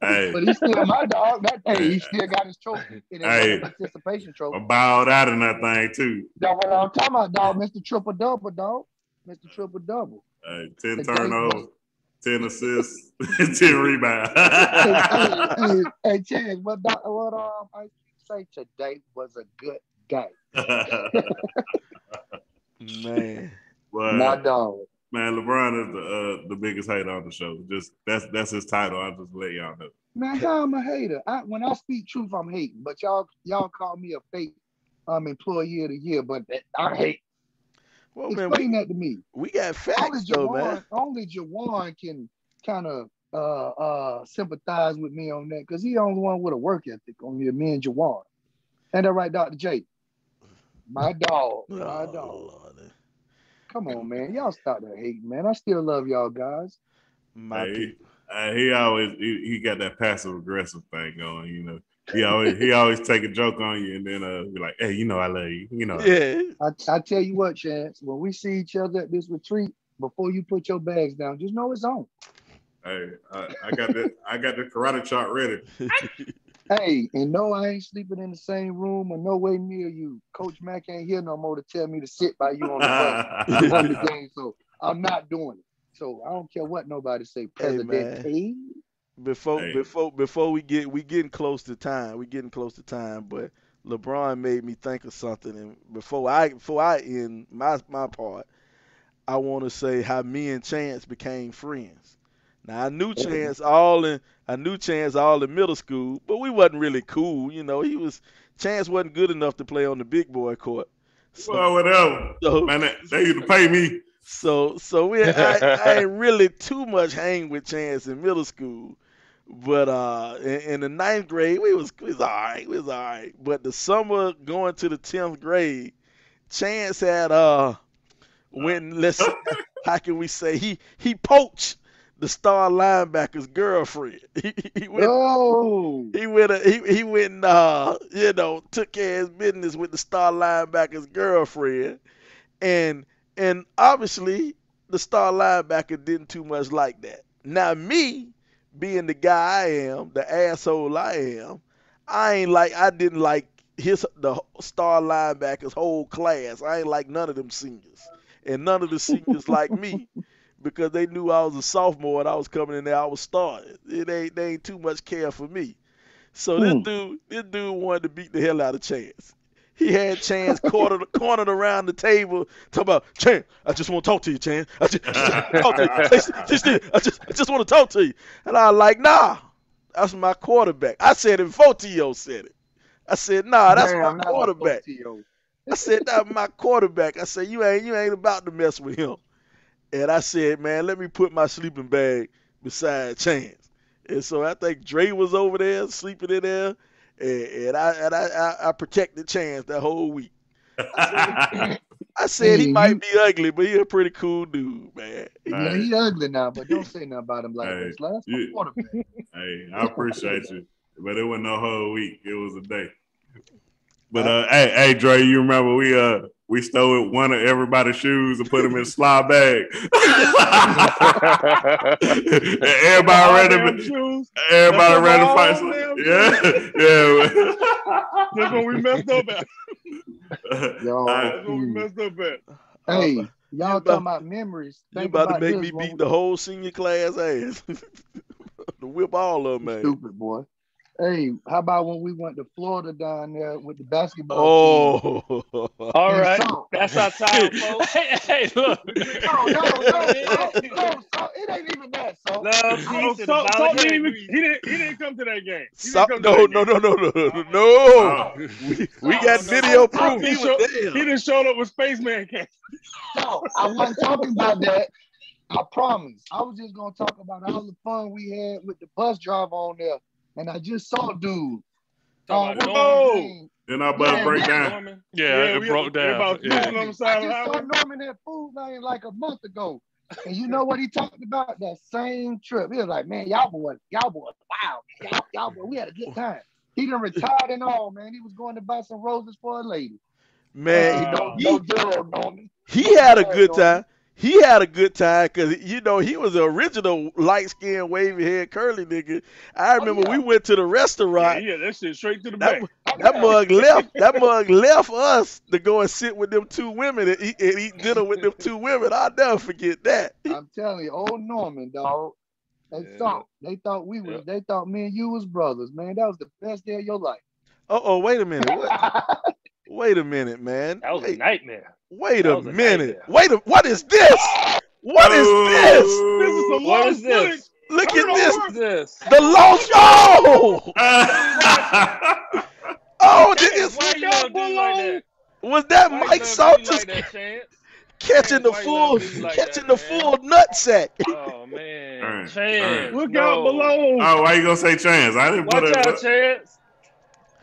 Speaker 2: Hey,
Speaker 3: But he's still my dog. He still got his trophy. It
Speaker 2: Hey.
Speaker 3: ain't a participation trophy.
Speaker 2: I bowed out in that thing too.
Speaker 3: That's what I'm talking about, dog. Mr. Triple Double, dog. Mr. Triple Double.
Speaker 2: 10
Speaker 3: The
Speaker 2: turnovers, 10 assists, 10 rebounds.
Speaker 3: Hey, Chance, what I say today was a good day.
Speaker 1: Man.
Speaker 3: My
Speaker 2: But
Speaker 3: dog.
Speaker 2: man, LeBron is the biggest hater on the show. Just that's his title. I'll just let y'all know.
Speaker 3: Man, how I'm a hater. When I speak truth, I'm hating. But y'all call me a fake employee of the year, but I hate.
Speaker 1: Well, man,
Speaker 3: Explain that to me.
Speaker 1: we got facts though, man.
Speaker 3: Only Jawan can kind of sympathize with me on that because he the only one with a work ethic on here, me and Jawan. Ain't that right, Dr. J? My dog. My
Speaker 1: Oh,
Speaker 3: dog.
Speaker 1: Lord.
Speaker 3: Come on, man. Y'all stop that hating, man. I still love y'all guys.
Speaker 1: My
Speaker 2: Hey,
Speaker 1: people.
Speaker 2: he always he got that passive aggressive thing going. You know, he always take a joke on you and then be like, hey, you know I love you. You know.
Speaker 1: Yeah.
Speaker 3: I tell you what, Chance, when we see each other at this retreat, before you put your bags down, just know it's on.
Speaker 2: Hey, I got the karate chart ready.
Speaker 3: Hey, and no, I ain't sleeping in the same room or no way near you. Coach Mack ain't here no more to tell me to sit by you on the bus before the game, so I'm not doing it. So I don't care what nobody say.
Speaker 1: Hey,
Speaker 3: President
Speaker 1: man. Before we getting close to time. We getting close to time, but LeBron made me think of something, and before I end my part, I want to say how me and Chance became friends. Now I knew Chance all in middle school, but we wasn't really cool. You know, Chance wasn't good enough to play on the big boy court.
Speaker 2: Well, whatever.
Speaker 1: So,
Speaker 2: Man, they used to pay me
Speaker 1: I ain't really too much hang with Chance in middle school. But in the ninth grade, we was all right. We was all right. But the summer going to the 10th grade, Chance had when how can we say he poached the star linebacker's girlfriend. He went and took care of his business with the star linebacker's girlfriend, and obviously the star linebacker didn't too much like that. Now me, being the guy I am, the asshole I am, I didn't like the star linebacker's whole class. I ain't like none of them seniors. And none of the seniors like me because they knew I was a sophomore and I was coming in there, I was starting. They ain't too much care for me. So this dude wanted to beat the hell out of Chance. He had Chance cornered around the table talking about, Chance, I just want to talk to you, Chance. I just talk to you. I just want to talk to you. And I was like, nah, that's my quarterback. I said it before T.O. said it. I said, nah, that's my quarterback. I said, that's my quarterback. I said, you ain't about to mess with him. And I said, man, let me put my sleeping bag beside Chance. And so I think Dre was over there sleeping in there, and I protected Chance that whole week. I said he might be ugly, but he a pretty cool dude, man.
Speaker 3: Yeah, he ugly now, but don't say nothing about him like this. Last quarterback.
Speaker 2: Hey, I appreciate you, but it wasn't no whole week. It was a day. But hey, Dre, you remember we stole one of everybody's shoes and put them in a slide bag. Everybody ran to fight. Yeah.
Speaker 8: That's what we messed up at. That's what we messed up at.
Speaker 3: Hey, y'all talking about memories.
Speaker 1: You about to make me beat the whole senior class ass. To whip all of them, man.
Speaker 3: Stupid boy. Hey, how about when we went to Florida down there with the basketball team?
Speaker 7: All right. That's our time, folks.
Speaker 4: Hey, look.
Speaker 3: No, it ain't even that, so.
Speaker 8: He didn't come to that game.
Speaker 1: No. We got video proof. He
Speaker 8: didn't show up with Spaceman came.
Speaker 3: No, I wasn't talking about that. I promise. I was just going to talk about all the fun we had with the bus driver on there. And I just saw dude.
Speaker 2: Then our bus break down.
Speaker 4: It broke down.
Speaker 3: I just saw Norman at Food Lane like a month ago. And you know what he talked about? That same trip. He was like, man, y'all boys, wow. Y'all boys, we had a good time. He done retired and all, man. He was going to buy some roses for a lady.
Speaker 1: Man,
Speaker 3: he
Speaker 1: had a good time. He had a good time because, he was the original light-skinned, wavy-head, curly nigga. I remember we went to the restaurant.
Speaker 8: Yeah, that shit straight to the back.
Speaker 1: That mug left us to go and sit with them two women and eat dinner with them two women. I'll never forget that.
Speaker 3: I'm telling you, old Norman, dog. They thought me and you was brothers, man. That was the best day of your life.
Speaker 1: Wait a minute. Wait a minute, man.
Speaker 7: That was a nightmare.
Speaker 1: Wait a minute. What is this? What is this?
Speaker 8: This is some
Speaker 7: what is this?
Speaker 1: Look at
Speaker 7: this.
Speaker 1: The lost. Oh, this
Speaker 7: Why you gonna do like that?
Speaker 1: Was that Mike Salters catching the full nutsack?
Speaker 7: Oh man, Chance.
Speaker 8: Look out below.
Speaker 2: Oh, why you gonna say Chance? I didn't put it.
Speaker 7: Watch out, Chance.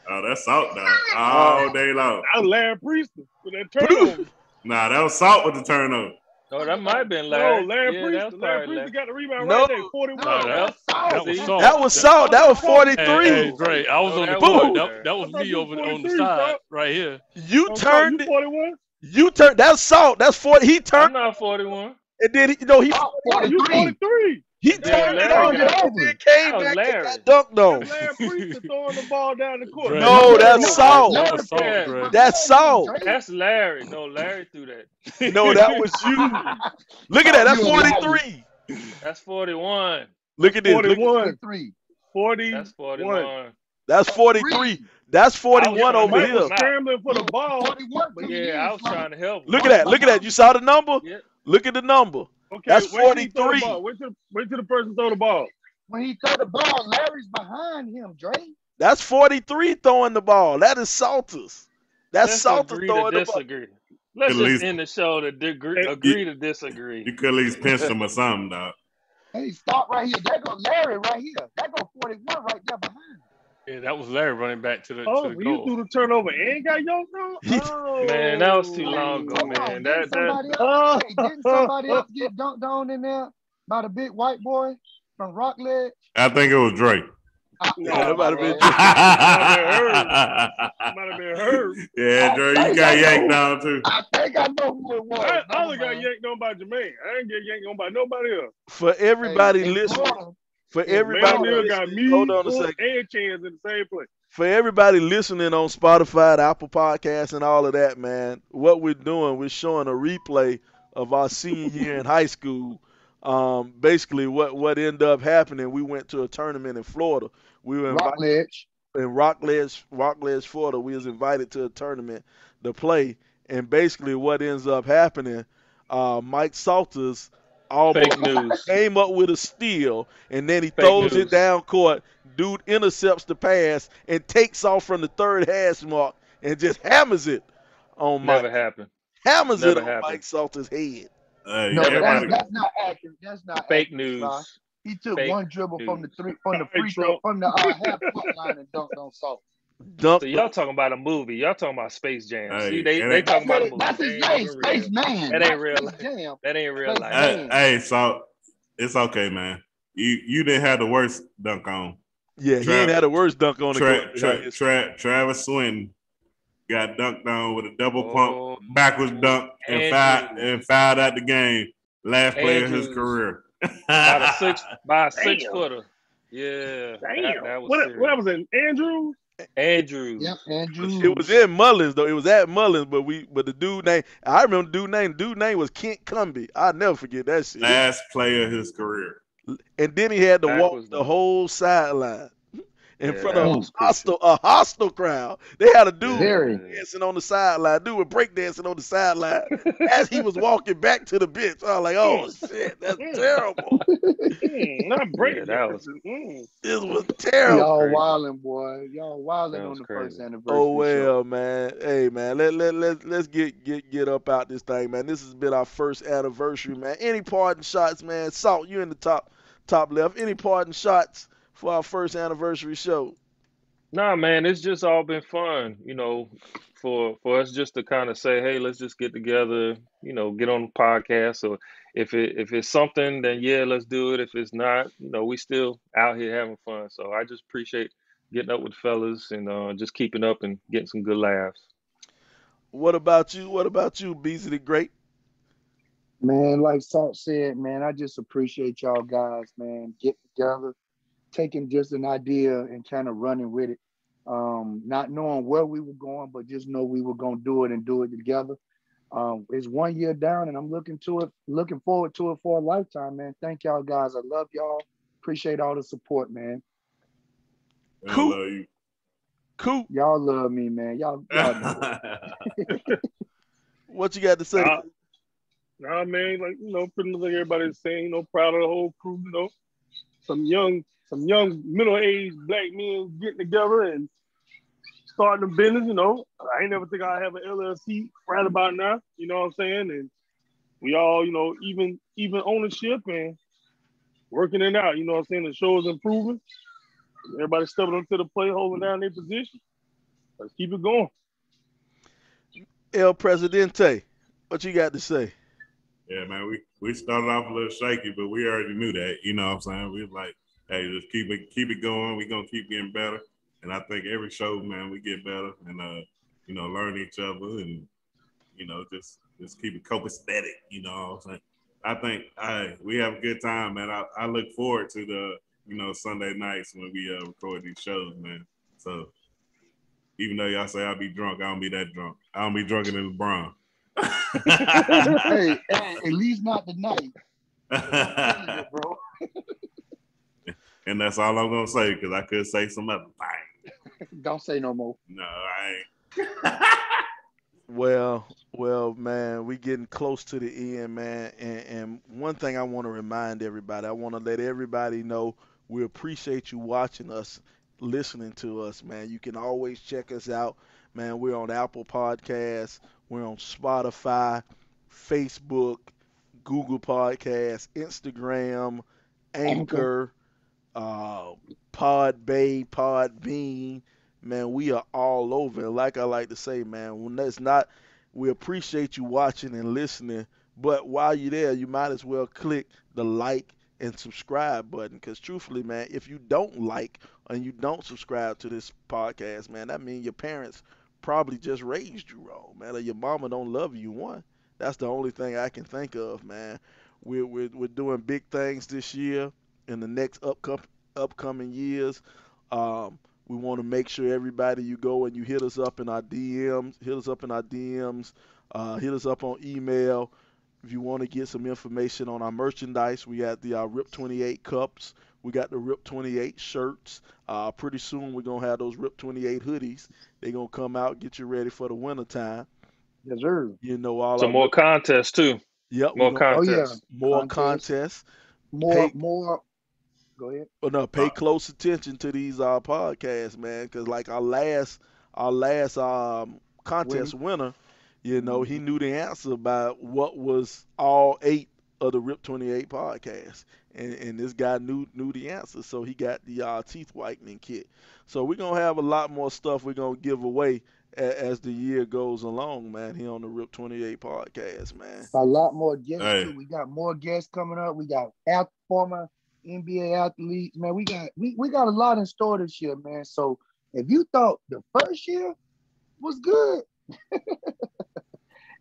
Speaker 2: Oh, that's Salt dog. All day long.
Speaker 8: That was Larry Priestley with that turnover.
Speaker 2: Nah, that was Salt with the turnover.
Speaker 7: Oh, that might have been Larry.
Speaker 8: No, Larry Priestley got the rebound right there. 41.
Speaker 4: That was Salt.
Speaker 1: That was Salt. That was 43.
Speaker 4: Hey, Dre, I was on the court. That was me over on the side right here.
Speaker 1: You turned it.
Speaker 8: 41?
Speaker 1: You turned. That's Salt. That's 40. He turned.
Speaker 7: I'm not 41.
Speaker 1: And then he
Speaker 8: 43.
Speaker 1: He turned it on and came back and got dunked on.
Speaker 8: Larry Priestley throwing the ball down the court.
Speaker 1: No, that's Salt. That's Salt.
Speaker 7: That's Larry. No, Larry threw that.
Speaker 1: No, that was you. Look at that. That's 43.
Speaker 7: That's 41.
Speaker 1: Look at this.
Speaker 8: 41.
Speaker 7: 40. That's 41.
Speaker 1: That's 43. That's 41 over here.
Speaker 8: Scrambling for the ball.
Speaker 7: Yeah, I was trying to help him.
Speaker 1: Look at that. Look at that. You saw the number?
Speaker 7: Yeah.
Speaker 1: Look at the number.
Speaker 8: Okay,
Speaker 1: that's 43.
Speaker 8: Wait till the person throw the ball.
Speaker 3: When he throw the ball, Larry's behind him, Dre.
Speaker 1: That's 43 throwing the ball. That is Salters. That's Salters throwing the ball.
Speaker 7: Let's
Speaker 2: At
Speaker 7: just
Speaker 2: least
Speaker 7: end the show to
Speaker 2: you,
Speaker 7: agree to disagree.
Speaker 2: you could at least pinch him or something, dog.
Speaker 3: Hey, stop right here. That go Larry right here. That go 41 right there behind.
Speaker 4: Yeah, that was Larry running back to the
Speaker 8: Oh, he
Speaker 4: goal.
Speaker 8: threw the turnover and got yoked on? Oh.
Speaker 7: Man, that was too long ago,
Speaker 3: Hold on,
Speaker 7: man.
Speaker 3: didn't somebody else?
Speaker 8: Oh.
Speaker 3: Hey, didn't somebody else get dunked on in there by the big white boy from Rockledge?
Speaker 2: I think it was Drake.
Speaker 1: Yeah, that might have been.
Speaker 8: Might have been hurt.
Speaker 2: Yeah, Drake, you got yanked down too.
Speaker 3: I think I know who it was.
Speaker 8: I only got yanked on by Jermaine. I didn't get yanked on by nobody else.
Speaker 1: For everybody
Speaker 3: Hey, in
Speaker 1: listening,
Speaker 3: Florida,
Speaker 1: for
Speaker 3: in
Speaker 1: everybody
Speaker 8: Man, got
Speaker 1: listening,
Speaker 8: me,
Speaker 1: hold on a
Speaker 8: Book,
Speaker 1: second.
Speaker 8: and Chance in the same place.
Speaker 1: For everybody listening on Spotify, the Apple Podcasts, and all of that, man, what we're doing, we're showing a replay of our senior year in high school. Basically, what ended up happening, we went to a tournament in Florida. We were invited
Speaker 3: Rockledge.
Speaker 1: in Rockledge, Florida. We was invited to a tournament to play, and basically, what ends up happening, Mike Salters almost
Speaker 7: Fake news.
Speaker 1: came up with a steal, and then he
Speaker 7: Fake
Speaker 1: throws
Speaker 7: news.
Speaker 1: it down court. Dude intercepts the pass and takes off from the third hash mark and just hammers it on
Speaker 7: Never
Speaker 1: Mike.
Speaker 7: happened.
Speaker 1: Hammers
Speaker 7: Never
Speaker 1: it on
Speaker 7: happened.
Speaker 1: Mike Salter's head.
Speaker 2: Hey,
Speaker 3: No,
Speaker 7: Never
Speaker 2: everybody,
Speaker 7: happened.
Speaker 3: that's not accurate. That's not
Speaker 7: Fake
Speaker 3: accurate,
Speaker 7: news.
Speaker 3: Sly. He took
Speaker 7: Fake
Speaker 3: one dribble from the
Speaker 7: news.
Speaker 3: free throw, from the half court line and dunked on Salt.
Speaker 1: Dunk.
Speaker 7: So y'all talking about a movie. Y'all talking about Space Jam.
Speaker 2: Hey,
Speaker 7: See, they
Speaker 2: and
Speaker 7: talking about a movie.
Speaker 3: That's
Speaker 7: That
Speaker 3: his
Speaker 7: ain't
Speaker 3: name,
Speaker 7: even
Speaker 3: Space
Speaker 7: real.
Speaker 3: Man.
Speaker 7: That
Speaker 3: not
Speaker 7: ain't real
Speaker 3: Space
Speaker 7: life.
Speaker 3: Jam.
Speaker 7: That ain't real
Speaker 3: Space
Speaker 7: life.
Speaker 3: Man.
Speaker 2: hey, so it's okay, man. You didn't have the worst dunk on.
Speaker 1: Yeah, he ain't had a worse dunk on the court.
Speaker 2: Travis Swinton got dunked on with a double
Speaker 7: Oh,
Speaker 2: pump, backwards dunk, and
Speaker 7: Andrews.
Speaker 2: fouled out the game. Last play of his
Speaker 7: Andrews.
Speaker 2: career.
Speaker 7: by a six
Speaker 8: Damn.
Speaker 7: footer. Yeah.
Speaker 8: Damn.
Speaker 7: That was
Speaker 8: What
Speaker 7: serious.
Speaker 8: was it? Andrew?
Speaker 7: Andrews.
Speaker 3: Yep, Andrew.
Speaker 1: It was in Mullins though. It was at Mullins, but the dude name, I remember the dude name was Kent Cumby. I'll never forget that shit.
Speaker 2: Last play of his career.
Speaker 1: And then he had to walk
Speaker 7: Backwards
Speaker 1: the
Speaker 7: dunk.
Speaker 1: whole sideline in
Speaker 7: Yeah,
Speaker 1: front
Speaker 7: that
Speaker 1: of
Speaker 7: was crucial.
Speaker 1: a hostile crowd. They had a dude
Speaker 3: Very.
Speaker 1: dancing on the sideline, dude was breakdancing on the sideline as he was walking back to the bench. I was like, oh shit, that's terrible.
Speaker 8: Not breaking
Speaker 7: that was-
Speaker 1: This was terrible.
Speaker 3: Y'all
Speaker 7: crazy.
Speaker 3: wildin', boy. Y'all wildin'
Speaker 7: That
Speaker 3: on
Speaker 7: was
Speaker 3: the
Speaker 7: crazy.
Speaker 3: first anniversary
Speaker 1: Oh
Speaker 3: show.
Speaker 1: well, man. Hey, man. Let's get up out this thing, man. This has been our first anniversary, man. Any parting shots, man? Salt, you in the top left. Any parting shots for our first anniversary show?
Speaker 7: Nah, man, it's just all been fun, for us just to kind of say, hey, let's just get together, get on the podcast. So if it's something, then yeah, let's do it. If it's not, we still out here having fun. So I just appreciate getting up with the fellas and just keeping up and getting some good laughs.
Speaker 1: What about you, Beasley the Great?
Speaker 3: Man, like Salt said, man, I just appreciate y'all guys, man, getting together, taking just an idea and kind of running with it. Not knowing where we were going, but just know we were gonna do it and do it together. It's 1 year down, and I'm looking forward to it for a lifetime, man. Thank y'all guys. I love y'all. Appreciate all the support, man.
Speaker 2: I love you.
Speaker 1: Cool.
Speaker 3: Y'all love me, man. Y'all know.
Speaker 1: What you got to say?
Speaker 8: Nah, man, pretty much like everybody's saying, proud of the whole crew, some young middle-aged black men getting together and starting a business, I ain't never think I'd have an LLC right about now, you know what I'm saying? And we all, even ownership and working it out, you know what I'm saying? The show is improving. Everybody stepping up to the plate, holding down their position. Let's keep it going.
Speaker 1: El Presidente, what you got to say?
Speaker 2: Yeah, man, we started off a little shaky, but we already knew that, you know what I'm saying? We was like, hey, just keep it going. We're gonna keep getting better. And I think every show, man, we get better and learn each other and just keep it copacetic, you know what I'm saying? I think we have a good time, man. I look forward to the Sunday nights when we record these shows, man. So even though y'all say I'll be drunk, I don't be that drunk. I don't be drunker than LeBron.
Speaker 3: Hey, at least not tonight. I'm telling you, bro.
Speaker 2: And that's all I'm gonna say because I could say some other thing.
Speaker 3: Don't say no more.
Speaker 2: No, I ain't.
Speaker 1: Well, man, we getting close to the end, man. And one thing I want to remind everybody, I want to let everybody know we appreciate you watching us listening to us, man. You can always check us out, man. We're on Apple Podcasts, we're on Spotify, Facebook, Google Podcasts, Instagram,
Speaker 3: Anchor.
Speaker 1: Anchor, uh, Podbean. Man, we are all over. And like I like to say, man, when that's not, we appreciate you watching and listening. But while you're there, you might as well click the like and subscribe button. Because truthfully, man, if you don't like and you don't subscribe to this podcast, man, that means your parents probably just raised you wrong, man, or your mama don't love you. One, that's the only thing I can think of, man. We're doing big things this year in the next upcoming years. We want to make sure everybody you go and you hit us up in our DMs, hit us up on email. If you want to get some information on our merchandise, we got the RIP 28 cups. We got the RIP 28 shirts. Pretty soon we're going to have those RIP 28 hoodies. They're going to come out, get you ready for the winter time.
Speaker 3: Yes, sir.
Speaker 1: You know, all
Speaker 7: Some more contests too.
Speaker 1: Yep.
Speaker 7: More contests.
Speaker 3: Oh, yeah.
Speaker 1: More contests.
Speaker 3: More. Go ahead.
Speaker 1: Oh, no, pay close attention to these podcasts, man, because like our last contest winner, you know, he knew the answer about what was all 8 of the RIP 28 podcasts, and this guy knew the answer, so he got the teeth whitening kit. So we're gonna have a lot more stuff we're gonna give away as the year goes along, man. Here on the RIP 28 podcast, man.
Speaker 3: A lot more guests too. We got more guests coming up. We got former NBA athletes, man. We got a lot in store this year, man. So if you thought the first year was good,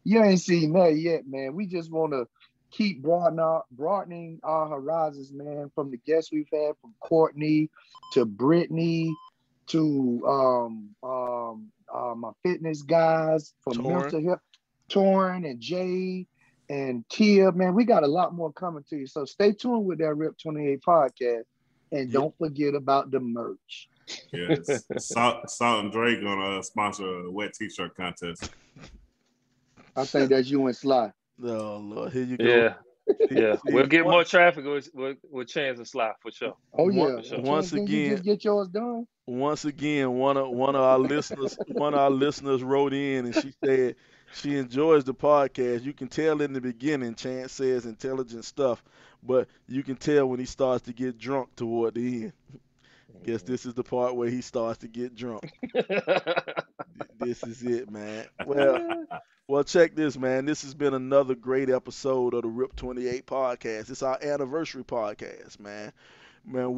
Speaker 3: you ain't seen that yet, man. We just want to keep broadening our horizons, man. From the guests we've had, from Courtney to Brittany to my fitness guys, from mental health, Torrin and Jay and Tia, man, we got a lot more coming to you. So stay tuned with that RIP 28 podcast. And don't forget about the merch.
Speaker 2: Yes. Salt and Dre gonna sponsor a wet t-shirt contest.
Speaker 3: I think that's you and Sly.
Speaker 1: Oh, Lord. Here you go.
Speaker 7: Yeah. Yeah. We'll get more traffic with Chance and Sly for sure.
Speaker 3: Oh, yeah.
Speaker 1: Once
Speaker 3: Can you
Speaker 1: again,
Speaker 3: just get yours done?
Speaker 1: Once again, one of our listeners wrote in and she said she enjoys the podcast. You can tell in the beginning, Chance says intelligent stuff, but you can tell when he starts to get drunk toward the end. Guess this is the part where he starts to get drunk. This is it, man. Well, check this, man. This has been another great episode of the RIP 28 podcast. It's our anniversary podcast, man. Man,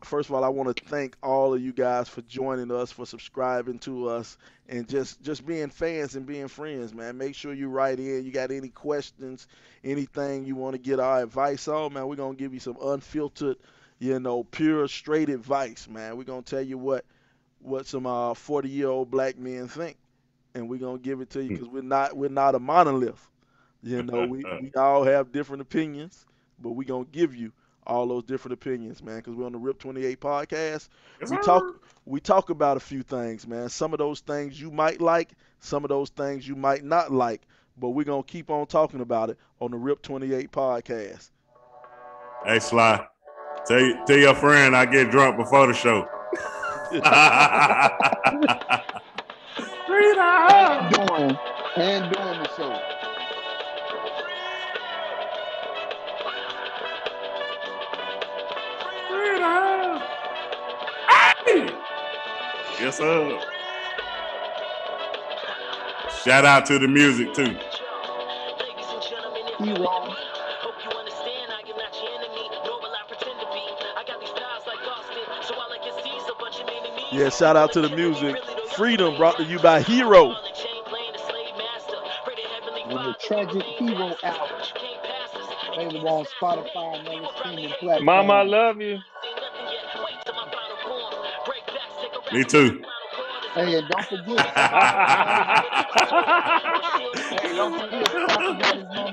Speaker 1: first of all, I want to thank all of you guys for joining us, for subscribing to us, and just being fans and being friends, man. Make sure you write in. You got any questions, anything you want to get our advice on, man, we're going to give you some unfiltered, pure, straight advice, man. We're going to tell you what some 40-year-old black men think, and we're going to give it to you because we're not a monolith. We all have different opinions, but we're going to give you all those different opinions, man, because we're on the RIP 28 podcast. We talk about a few things, man. Some of those things you might like, some of those things you might not like, but we're going to keep on talking about it on the RIP 28 podcast.
Speaker 2: Hey, Sly, tell your friend I get drunk before the show.
Speaker 3: and doing the show.
Speaker 2: Yes, sir. Shout out to the music too.
Speaker 1: Yeah, shout out to the music. Freedom brought to you by Hero.
Speaker 3: When the Tragic Hero album. Available on Spotify and other streaming platforms.
Speaker 7: Mama, I love you.
Speaker 2: Me too.
Speaker 3: Hey, and don't forget. Hey, don't forget.